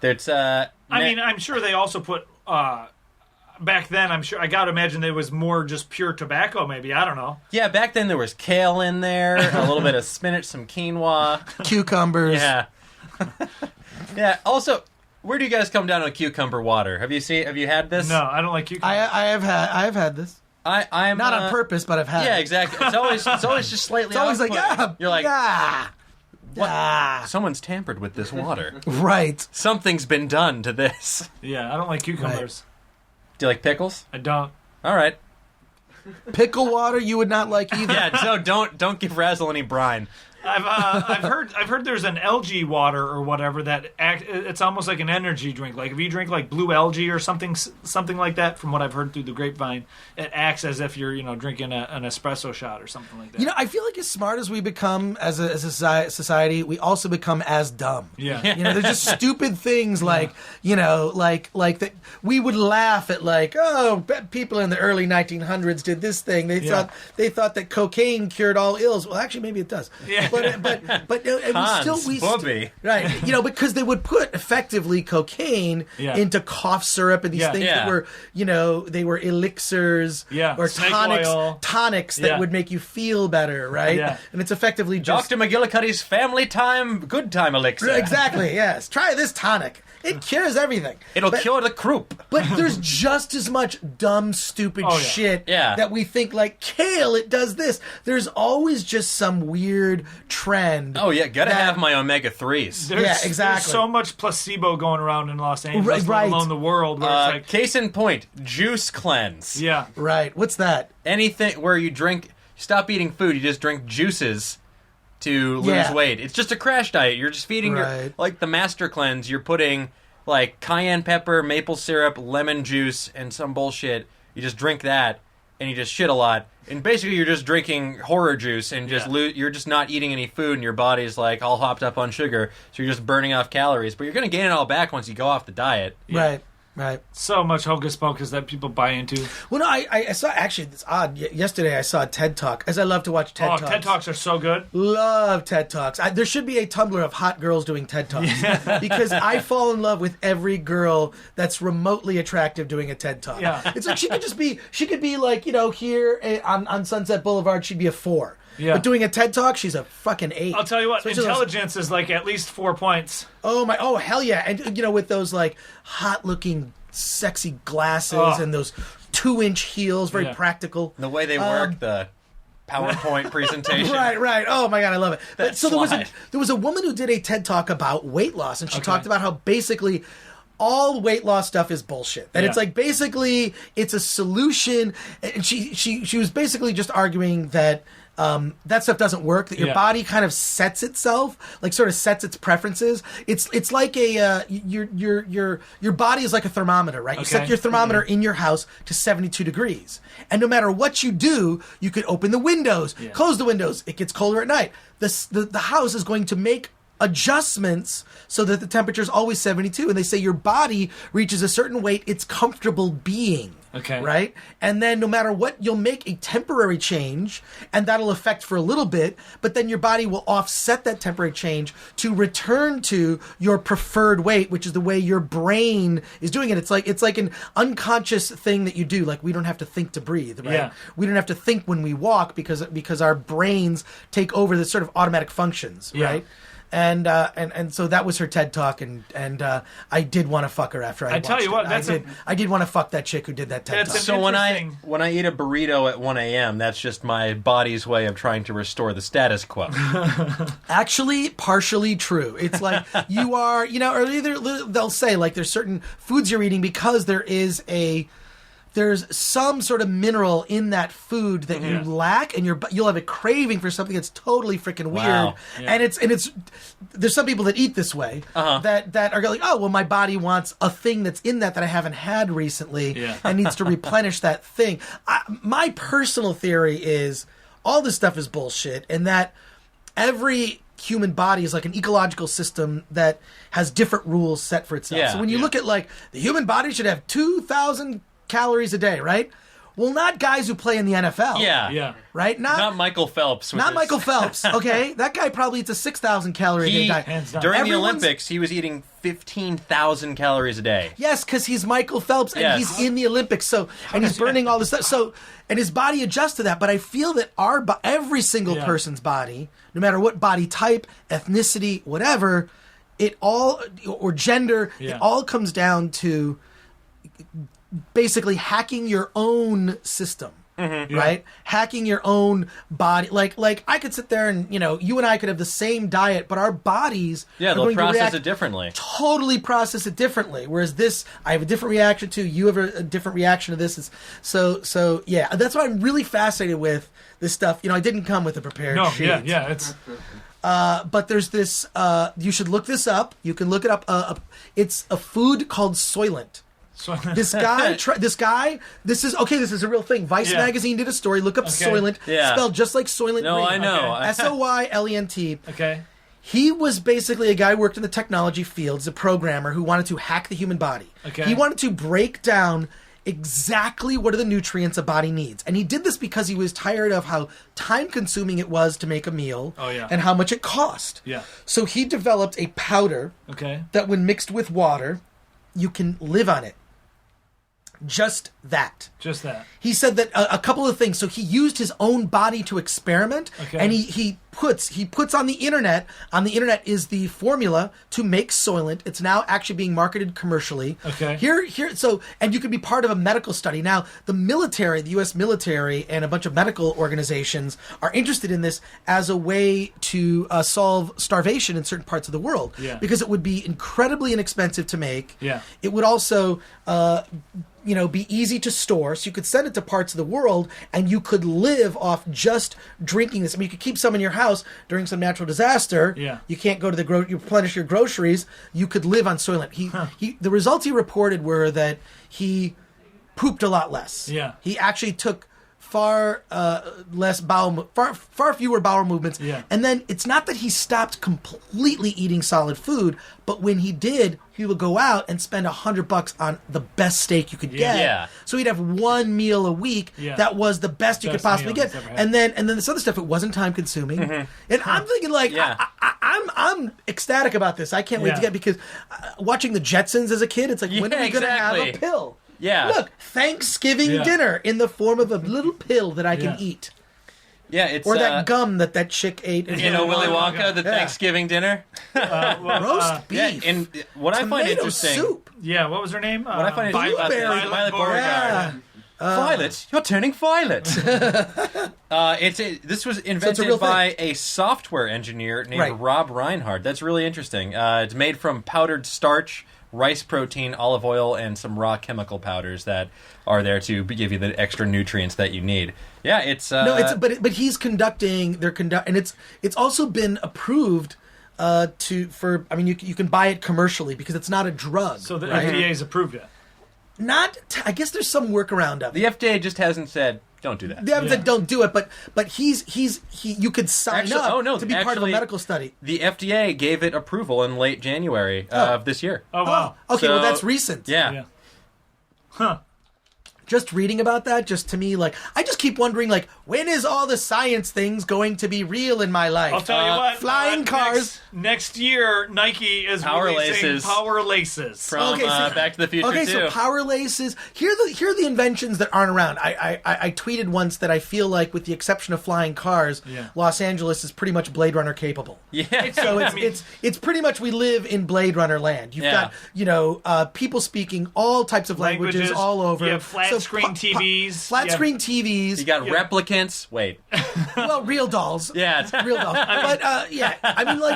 it's. I mean, I'm sure they also put back then. I gotta imagine there was more just pure tobacco. Maybe I don't know. Yeah, back then there was kale in there, a little bit of spinach, some quinoa, cucumbers. Yeah, yeah. Also. Where do you guys come down on cucumber water? Have you had this? No, I don't like cucumbers. I have had this. I'm not on purpose, but I've had. Yeah, it. exactly. It's always just slightly. It's always like you're like what? Someone's tampered with this water. Right. Something's been done to this. Yeah, I don't like cucumbers. Right. Do you like pickles? I don't. All right. Pickle water you would not like either. Yeah, so don't give Razzle any brine. I've heard there's an algae water or whatever that it's almost like an energy drink. Like if you drink like blue algae or something like that, from what I've heard through the grapevine, it acts as if you're drinking an espresso shot or something like that. I feel like as smart as we become as a society, we also become as dumb. Yeah. There's just stupid things like that we would laugh at, like, oh, people in the early 1900s did this thing. They thought that cocaine cured all ills. Well, actually, maybe it does. Yeah. But we still right, because they would put effectively cocaine into cough syrup and these things that were, they were elixirs or tonics that would make you feel better, right? Yeah. And it's effectively just Dr. McGillicuddy's family time, good time elixir. Exactly, yes. Try this tonic. It cures everything. It'll cure the croup. But there's just as much dumb, stupid shit that we think, like, kale, it does this. There's always just some weird trend. Oh, yeah, gotta have my omega-3s. Exactly. There's so much placebo going around in Los Angeles, let alone the world. Where it's like, case in point, juice cleanse. Yeah. Right. What's that? Anything where you stop eating food, you just drink juices to lose weight. It's just a crash diet. You're just feeding like the master cleanse. You're putting like cayenne pepper, maple syrup, lemon juice, and some bullshit. You just drink that, and you just shit a lot. And basically, you're just drinking horror juice, and you're just not eating any food, and your body's like all hopped up on sugar. So you're just burning off calories, but you're gonna gain it all back once you go off the diet. Yeah. Right. So much hocus pocus that people buy into. Well, no, I saw, actually, it's odd. Yesterday I saw a TED Talk, as I love to watch TED Talks. TED Talks are so good. Love TED Talks. There should be a Tumblr of hot girls doing TED Talks. Because I fall in love with every girl that's remotely attractive doing a TED Talk. Yeah. It's like she could be like, here on Sunset Boulevard, she'd be a 4. Yeah. But doing a TED Talk, she's a fucking 8. I'll tell you what, intelligence is like at least 4 points. Oh, hell yeah. And, with those like hot-looking, sexy glasses and those 2-inch heels, very practical. The way they work the PowerPoint presentation. Right. Oh my God, I love it. So there was a woman who did a TED Talk about weight loss, and she talked about how basically all weight loss stuff is bullshit. That it's like basically it's a solution, and she was basically just arguing that that stuff doesn't work, that your body kind of sets itself, like sort of sets its preferences. It's like your body is like a thermometer, right? You set your thermometer in your house to 72 degrees. And no matter what you do, you could open the windows, close the windows, it gets colder at night. The house is going to make adjustments so that the temperature is always 72, and they say your body reaches a certain weight it's comfortable being. Okay. Right? And then no matter what, you'll make a temporary change, and that'll affect for a little bit, but then your body will offset that temporary change to return to your preferred weight, which is the way your brain is doing it. It's like an unconscious thing that you do. Like, we don't have to think to breathe, right? Yeah. We don't have to think when we walk because our brains take over the sort of automatic functions, right? And so that was her TED Talk, and I did want to fuck her after I watched tell you what, it. I did want to fuck that chick who did that TED Talk. So when I eat a burrito at 1 a.m., that's just my body's way of trying to restore the status quo. Actually, partially true. It's like you are, or either they'll say like there's certain foods you're eating because there's some sort of mineral in that food that you lack, and you'll have a craving for something that's totally freaking weird. Wow. Yeah. And it's there's some people that eat this way that are like, oh well, my body wants a thing that's in that I haven't had recently and needs to replenish that thing. My personal theory is all this stuff is bullshit, and that every human body is like an ecological system that has different rules set for itself. So when you look at like the human body should have 2,000 calories a day, right? Well, not guys who play in the NFL. Yeah. Right? Not Michael Phelps. Michael Phelps, okay? That guy probably eats a 6,000 calorie a day diet. Hands down. During the Olympics, he was eating 15,000 calories a day. Yes, because he's Michael Phelps and he's in the Olympics, and he's burning all this stuff. So, and his body adjusts to that. But I feel that every single person's body, no matter what body type, ethnicity, whatever, or gender, it all comes down to basically hacking your own system, right? Hacking your own body. Like I could sit there and, you and I could have the same diet, but our bodies are they'll going process to it differently. Totally process it differently. Whereas this, I have a different reaction to, you have a different reaction to this. So yeah, that's why I'm really fascinated with this stuff. I didn't come with a prepared sheet. Yeah, it's... But there's this, you should look this up. You can look it up. It's a food called Soylent. This is a real thing. Vice magazine did a story. Look up Soylent, spelled just like Soylent. No, Green. I know. Soylent. Okay. He was basically a guy who worked in the technology fields, a programmer who wanted to hack the human body. Okay. He wanted to break down exactly what are the nutrients a body needs. And he did this because he was tired of how time-consuming it was to make a meal and how much it cost. Yeah. So he developed a powder that when mixed with water, you can live on it. Just that. He said that a couple of things. So he used his own body to experiment, and he puts on the internet. On the internet is the formula to make Soylent. It's now actually being marketed commercially. Okay. And you can be part of a medical study. Now, the military, the U.S. military, and a bunch of medical organizations are interested in this as a way to solve starvation in certain parts of the world. Yeah. Because it would be incredibly inexpensive to make. Yeah. It would also be easy to store, so you could send it to parts of the world, and you could live off just drinking this. I mean, you could keep some in your house during some natural disaster. Yeah. You can't go to you replenish your groceries. You could live on Soylent. The results he reported were that he pooped a lot less. Yeah. He actually took far fewer bowel movements. Yeah. And then it's not that he stopped completely eating solid food, but when he did, he would go out and spend $100 on the best steak you could get. Yeah. So he'd have one meal a week that was the best you could possibly get. And then this other stuff, it wasn't time consuming. And I'm thinking I'm ecstatic about this. I can't wait to get, because watching the Jetsons as a kid, it's like, when are we going to have a pill? Yeah. Look, Thanksgiving dinner in the form of a little pill that I can eat. Yeah, it's or that gum that chick ate. Willy Wonka, the Thanksgiving dinner. Roast beef. Yeah, and what I find interesting. Soup. Yeah, what was her name? What I find interesting about this, Violet Beauregard. Violet, you're turning violet. This was invented by a software engineer named Rob Reinhardt. That's really interesting. It's made from powdered starch, rice protein, olive oil, and some raw chemical powders that are there to give you the extra nutrients that you need. Yeah, it's but he's conducting. And it's also been approved you can buy it commercially because it's not a drug. So the FDA's approved it. I guess there's some workaround of it. The FDA just hasn't said don't do that. They haven't said don't do it, but you could sign up to be part of a medical study. The FDA gave it approval in late January of this year. Oh wow. Okay, well that's recent. Yeah. Huh. just reading about that, just to me, like, I just keep wondering, like, when is all the science things going to be real in my life? I'll tell you what. Flying cars. Next year, Nike is Power releasing laces. power laces. From Back to the Future Okay, too. so power laces. Here are the inventions that aren't around. I tweeted once that I feel like, with the exception of flying cars, Los Angeles is pretty much Blade Runner capable. Yeah. So it's pretty much we live in Blade Runner land. You've got people speaking all types of languages all over. You have flat screen TVs. Flat screen TVs. You got replicants. Wait. Well, real dolls. Yeah. Real dolls.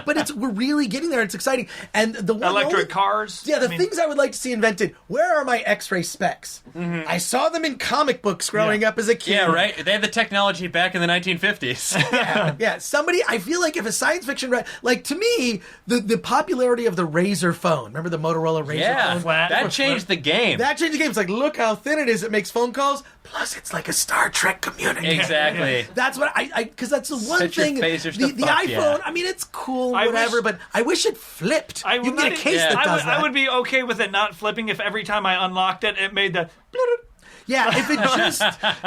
But we're really getting there. It's exciting. And the one Electric cars. Yeah, things I would like to see invented. Where are my X-ray specs? Mm-hmm. I saw them in comic books growing up as a kid. Yeah, right. They had the technology back in the 1950s. Yeah. Somebody. I feel like if a science fiction, like, to me, the popularity of the Razr phone. Remember the Motorola Razr phone? That changed the game. That changed the game. It's like, look how thin it is. It makes phone calls. Plus, it's like a Star Trek communicator. Exactly. That's what because that's the one Set your thing. phasers The to fuck, iPhone. yeah. I mean, it's cool, whatever. But I wish it flipped. You can get a case that does that. I would be okay with it not flipping if every time I unlocked it, it made the. Yeah, if it just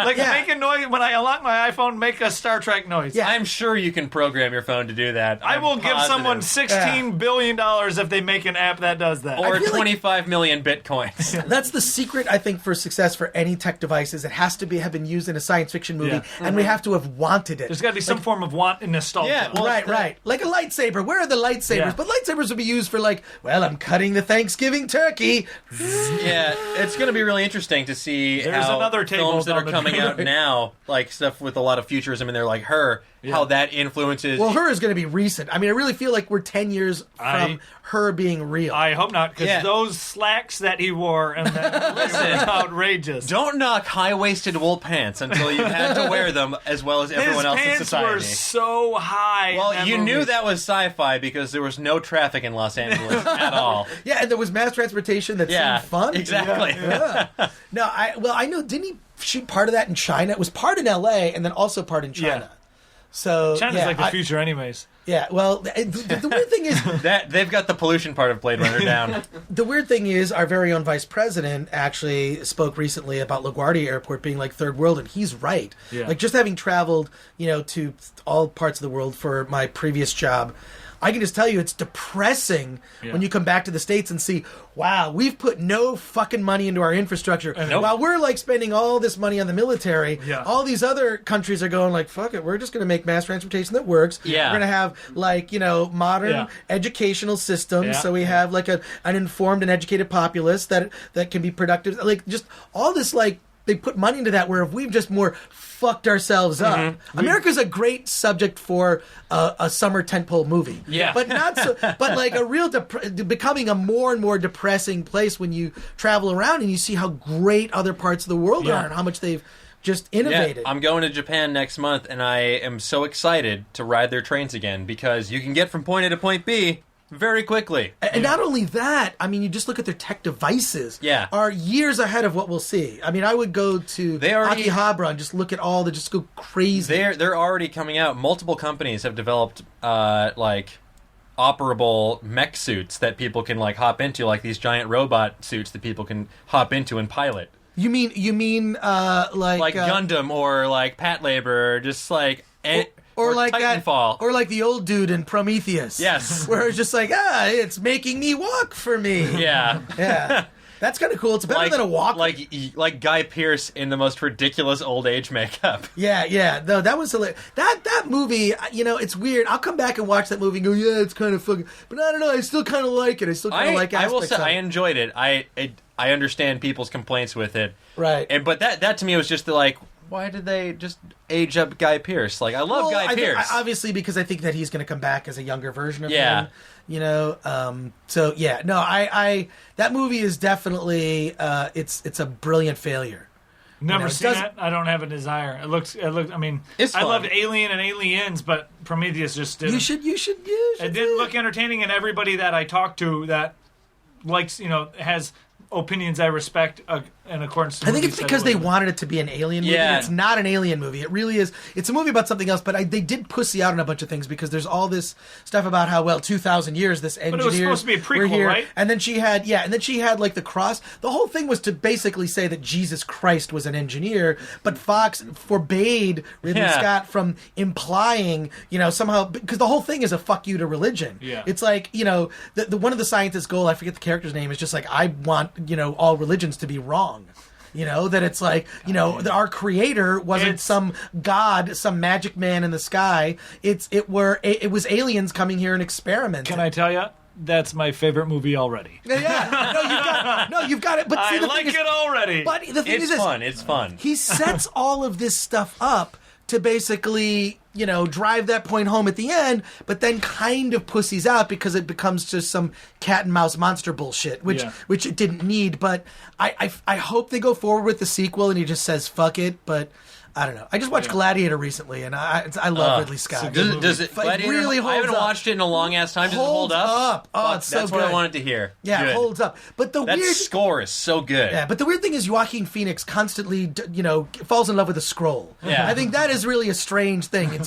make a noise when I unlock my iPhone, make a Star Trek noise. Yeah. I'm sure you can program your phone to do that. I will give someone $16 billion if they make an app that does that. Or 25 million bitcoins. That's the secret, I think, for success for any tech devices. It has to have been used in a science fiction movie, and we have to have wanted it. There's got to be some form of want and nostalgia. Yeah, well, right. Like a lightsaber. Where are the lightsabers? Yeah. But lightsabers would be used for, like, well, I'm cutting the Thanksgiving turkey. Yeah, it's going to be really interesting to see There's how another table films that are on the coming table. out now, like stuff with a lot of futurism in there, like Her, how that influences. Well, Her is going to be recent. I mean, I really feel like we're 10 years from Her being real. I hope not, because those slacks that he wore and that were outrageous. Don't knock high-waisted wool pants until you've had to wear them as well as everyone else in His society. pants were so high. Well, you knew that was sci-fi because there was no traffic in Los Angeles at all. Yeah, and there was mass transportation that seemed fun. Exactly. Yeah. No, I know, didn't he shoot part of that in China? It was part in LA and then also part in China. Yeah. So China's like the future anyways. Yeah, well, the weird thing is that they've got the pollution part of Blade Runner down. The weird thing is our very own vice president actually spoke recently about LaGuardia Airport being like third world, and he's right. Yeah. Like, just having traveled, to all parts of the world for my previous job, I can just tell you it's depressing when you come back to the States and see, wow, we've put no fucking money into our infrastructure. While we're like spending all this money on the military, all these other countries are going like, fuck it, we're just going to make mass transportation that works. Yeah. We're going to have like, modern educational systems. So we have like an informed and educated populace that can be productive. Like, just all this, like, they put money into that, where if we've just more fucked ourselves up. America's a great subject for a summer tentpole movie. Yeah. But not so, but like a real, becoming a more and more depressing place when you travel around and you see how great other parts of the world are and how much they've just innovated. Yeah, I'm going to Japan next month, and I am so excited to ride their trains again because you can get from point A to point B very quickly. And not only that, I mean, you just look at their tech devices. Yeah. Are years ahead of what we'll see. I mean, I would go to Akihabara and just look at all the, just go crazy. They're already coming out. Multiple companies have developed, like, operable mech suits that people can, like, hop into, like these giant robot suits that people can hop into and pilot. You mean like Gundam or like Patlabor, or just like or like Titanfall. that, or like the old dude in Prometheus. Yes, where it's just like, it's making me walk for me. Yeah. That's kind of cool. It's better than a walk. Like Guy Pearce in the most ridiculous old age makeup. Yeah. No, that was hilarious. That movie, it's weird. I'll come back and watch that movie and go, yeah, it's kind of fucking. But I don't know. I still kind of like it. I still kind of like aspects I will say of it. I enjoyed it. I understand people's complaints with it. Right. But that to me was just like, why did they just age up Guy Pearce? Like, I love Guy Pearce. Obviously, because I think that he's going to come back as a younger version of him. So yeah, no, I that movie is definitely it's a brilliant failure. Never seen it. I don't have a desire. It looks. I mean, it's I fun. loved Alien and Aliens, but Prometheus just didn't. You should. It didn't look entertaining, and everybody that I talked to that likes, has opinions I respect in accordance to I think what it's you said because it they was. wanted it to be an alien movie. Yeah. And it's not an alien movie. It really is. It's a movie about something else, but they did pussy out on a bunch of things because there's all this stuff about how, 2,000 years this engineer. But it was supposed to be a prequel, were here. right? And then she had, like the cross. The whole thing was to basically say that Jesus Christ was an engineer, but Fox forbade Ridley Scott from implying, somehow, because the whole thing is a fuck you to religion. Yeah. It's like, the one of the scientists' goal, I forget the character's name, is just like, I want, all religions to be wrong. That it's like, that our creator wasn't some god, some magic man in the sky. It was aliens coming here and experimenting. Can I tell you? That's my favorite movie already. Yeah. You've got it. But see, I the like thing is, it already. But the thing It's is this, fun. It's fun. he sets all of this stuff up to basically, drive that point home at the end, but then kind of pussies out because it becomes just some cat and mouse monster bullshit, which it didn't need. But I hope they go forward with the sequel and he just says fuck it. But I don't know. I just watched Gladiator recently, and I love Ridley Scott. Does it? Gladiator, really holds I haven't up. watched it in a long ass time. Does it hold Holds up? Oh, it's so That's good. what I wanted to hear. Yeah, Good. it holds up. But the That weird score is so good. Yeah, but the weird thing is Joaquin Phoenix constantly, falls in love with a scroll. Yeah. I think that is really a strange thing. I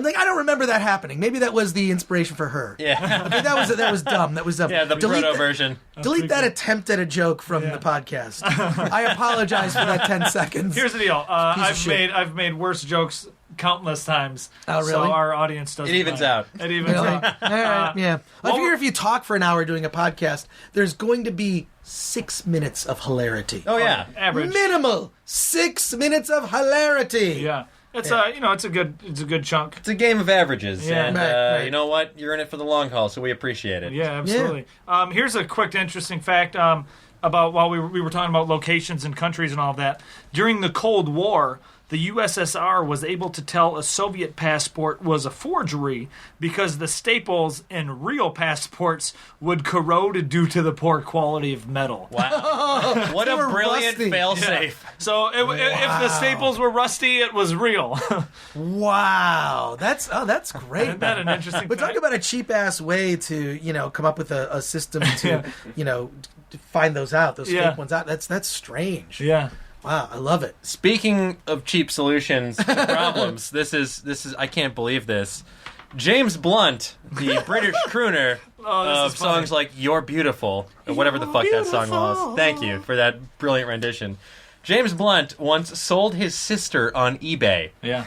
don't remember that happening. Maybe that was the inspiration for her. Yeah. Okay, that was dumb. That was dumb. Yeah, the Delete proto version. Delete that attempt at a joke from the podcast. I apologize for that 10 seconds. Here's the deal. Piece of shit. I've made worse jokes countless times. Oh, really? So our audience doesn't. It evens mind. out. It evens Really? out. All right, yeah. I well, figure if you talk for an hour doing a podcast, there's going to be 6 minutes of hilarity. Oh yeah. Average. Minimal 6 minutes of hilarity. Yeah. It's it's a good chunk. It's a game of averages, Yeah. and Right. you know what? You're in it for the long haul, so we appreciate it. Yeah, absolutely. Here's a quick, interesting fact about while we were talking about locations and countries and all of that. During the Cold War, the USSR was able to tell a Soviet passport was a forgery because the staples in real passports would corrode due to the poor quality of metal. Wow. What a were brilliant rusty. failsafe. So if the staples were rusty, it was real. Wow, that's great. Isn't that an interesting But talk fact? about a cheap ass way to come up with a system to to find those out, those fake ones out. That's strange. Yeah. Wow, I love it. Speaking of cheap solutions to problems, this is I can't believe this. James Blunt, the British crooner of is funny. songs like "You're Beautiful" or whatever the fuck that song was. Thank you for that brilliant rendition. James Blunt once sold his sister on eBay. Yeah.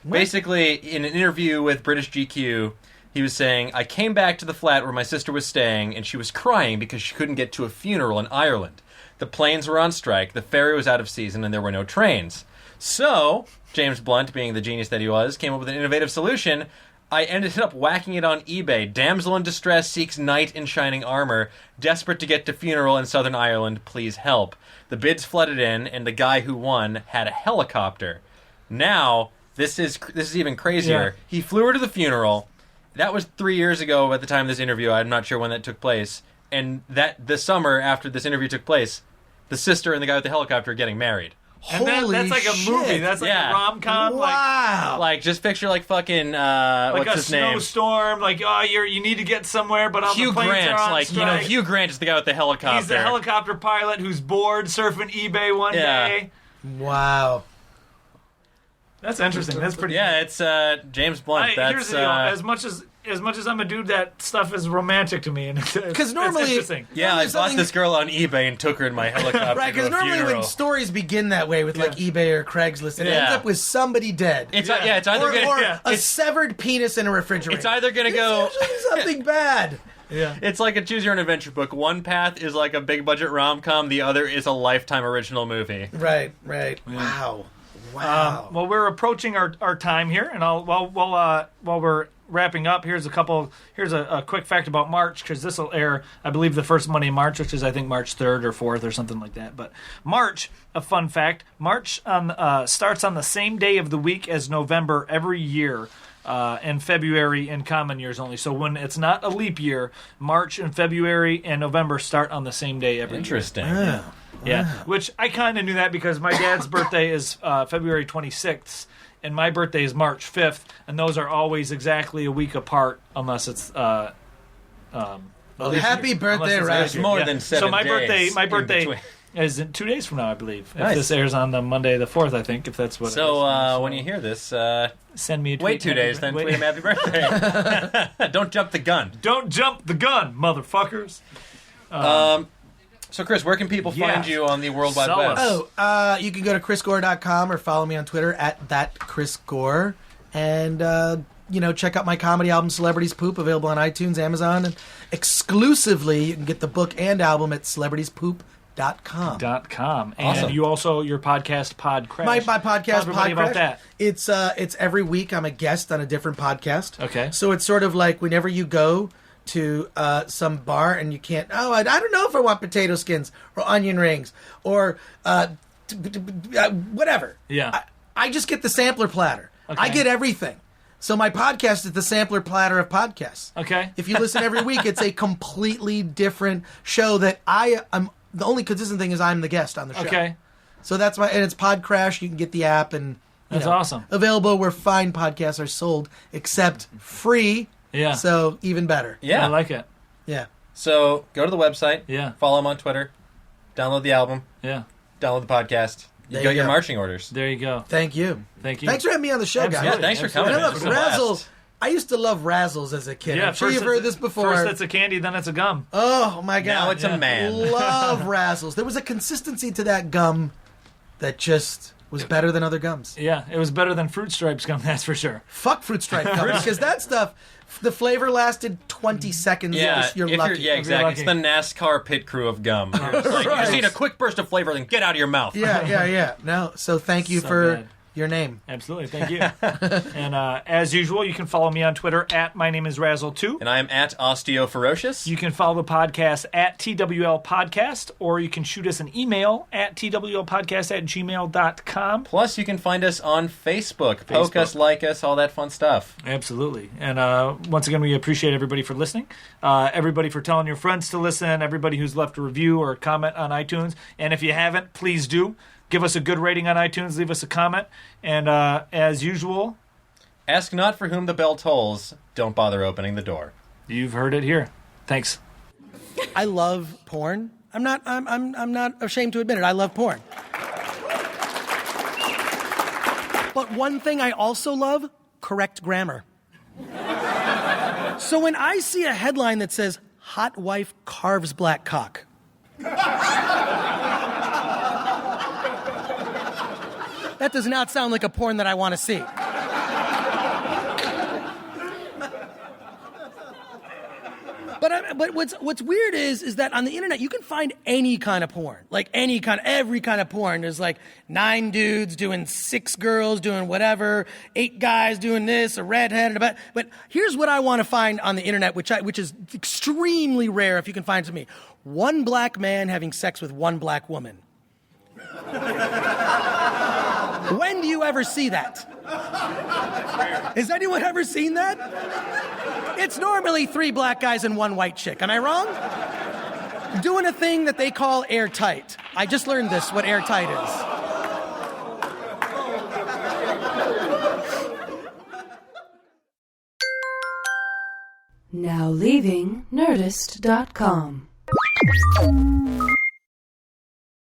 Basically, in an interview with British GQ, he was saying, "I came back to the flat where my sister was staying, and she was crying because she couldn't get to a funeral in Ireland. The planes were on strike, the ferry was out of season, and there were no trains. So, James Blunt, being the genius that he was, came up with an innovative solution. I ended up whacking it on eBay. Damsel in distress seeks knight in shining armor, desperate to get to funeral in Southern Ireland, please help. The bids flooded in, and the guy who won had a helicopter. Now, this is even crazier. Yeah. He flew her to the funeral. That was 3 years ago at the time of this interview. I'm not sure when that took place. And that the summer after this interview took place, the sister and the guy with the helicopter are getting married. And Holy that's like a shit. movie. That's like Yeah. a rom-com. Wow. Like, just picture like fucking Like what's a his name? snowstorm. Like, you need to get somewhere, but all Hugh the planes Grant. are on Like, strike. Hugh Grant is the guy with the helicopter. He's the helicopter pilot who's bored surfing eBay one Yeah. day. Wow. That's interesting. That's pretty. Yeah, it's James Blunt. Here's That's the deal. As much as I'm a dude, that stuff is romantic to me, and because normally- it's interesting. yeah. I Normally bought something- this girl on eBay and took her in my helicopter. Right, because to a normally funeral. when stories begin that way with like eBay or Craigslist, it Yeah. ends up with somebody dead. it's it's either or gonna a severed penis in a refrigerator. it's either gonna go. It's usually something bad. Yeah. It's like a choose your own adventure book. One path is like a big budget rom com. The other is a Lifetime original movie. Right. Wow. Wow. Well, we're approaching our time here, and while we're wrapping up, here's a quick fact about March, because this will air, I believe, the first Monday in March, which is I think March 3rd or 4th or something like that. But March, a fun fact, March starts on the same day of the week as November every year. And February in common years only. So when it's not a leap year, March and February and November start on the same day every year. Interesting. Yeah, which I kind of knew that because my dad's birthday is February 26th, and my birthday is March 5th, and those are always exactly a week apart, unless it's Happy birthday, unless it's Raj. leap year. More than 7 So my days birthday, in between. As in 2 days from now, I believe. Nice. If this airs on the Monday the 4th, I think, if that's what it is. So when you hear this, send me a tweet. wait 2 days, then tweet him happy birthday. Don't jump the gun. Don't jump the gun, motherfuckers. So, Chris, where can people find you on the World Wide Sell Web? us. You can go to chrisgore.com or follow me on Twitter at @ThatChrisGore. And, check out my comedy album, Celebrities Poop, available on iTunes, Amazon. And exclusively, you can get the book and album at celebritieSpoop.com. .com. And Awesome. you also, your podcast, Podcrash. My podcast, Tell everybody Podcrash. about that. It's every week I'm a guest on a different podcast. Okay. So it's sort of like whenever you go to some bar and you can't, I don't know if I want potato skins or onion rings or whatever. Yeah. I just get the sampler platter. Okay. I get everything. So my podcast is the sampler platter of podcasts. Okay. If you listen every week, it's a completely different show that I'm the only consistent thing is I'm the guest on the show. Okay. So that's and it's Podcrash. You can get the app and That's awesome. Available where fine podcasts are sold, except free. Yeah. So even better. Yeah. I like it. Yeah. So go to the website. Yeah. Follow him on Twitter. Download the album. Yeah. Download the podcast. You There got you your go. marching orders. There you go. Thank you. Thank you. Thanks for having me on the show, guys. Yeah, thanks for coming. I love This was a blast. Razzle. I used to love Razzles as a kid. Yeah, I'm sure you've heard this before. First it's a candy, then it's a gum. Oh my god! Now it's a man. Love Razzles. There was a consistency to that gum that just was better than other gums. Yeah, it was better than Fruit Stripes gum, that's for sure. Fuck Fruit Stripe gum because that stuff, the flavor lasted 20 seconds. Yeah, You're if lucky. yeah, exactly. It's the NASCAR pit crew of gum. It's like, you just need a quick burst of flavor, then get out of your mouth. Yeah. No, so thank you So for good. your name. Absolutely, thank you. And as usual, you can follow me on Twitter at my name is Razzle2. And I am at OsteoFerocious. You can follow the podcast at TWL Podcast, or you can shoot us an email at twlpodcast@gmail.com. Plus, you can find us on Facebook. Poke us, like us, all that fun stuff. Absolutely. And once again, we appreciate everybody for listening, everybody for telling your friends to listen, everybody who's left a review or a comment on iTunes. And if you haven't, please do. Give us a good rating on iTunes. Leave us a comment. And as usual, Ask not for whom the bell tolls. Don't bother opening the door. you've heard it here. Thanks. I love porn. I'm not ashamed to admit it. I love porn. But one thing I also love, correct grammar. So when I see a headline that says, hot wife carves black cock, that does not sound like a porn that I want to see. But what's weird is that on the internet you can find any kind of porn, like every kind of porn. There's like 9 dudes doing 6 girls doing whatever, 8 guys doing this, a redhead, but here's what I want to find on the internet, which is extremely rare if you can find it to me: 1 black man having sex with 1 black woman. When do you ever see that? Has anyone ever seen that? It's normally 3 black guys and 1 white chick. Am I wrong? Doing a thing that they call airtight. I just learned this, what airtight is. Now leaving Nerdist.com.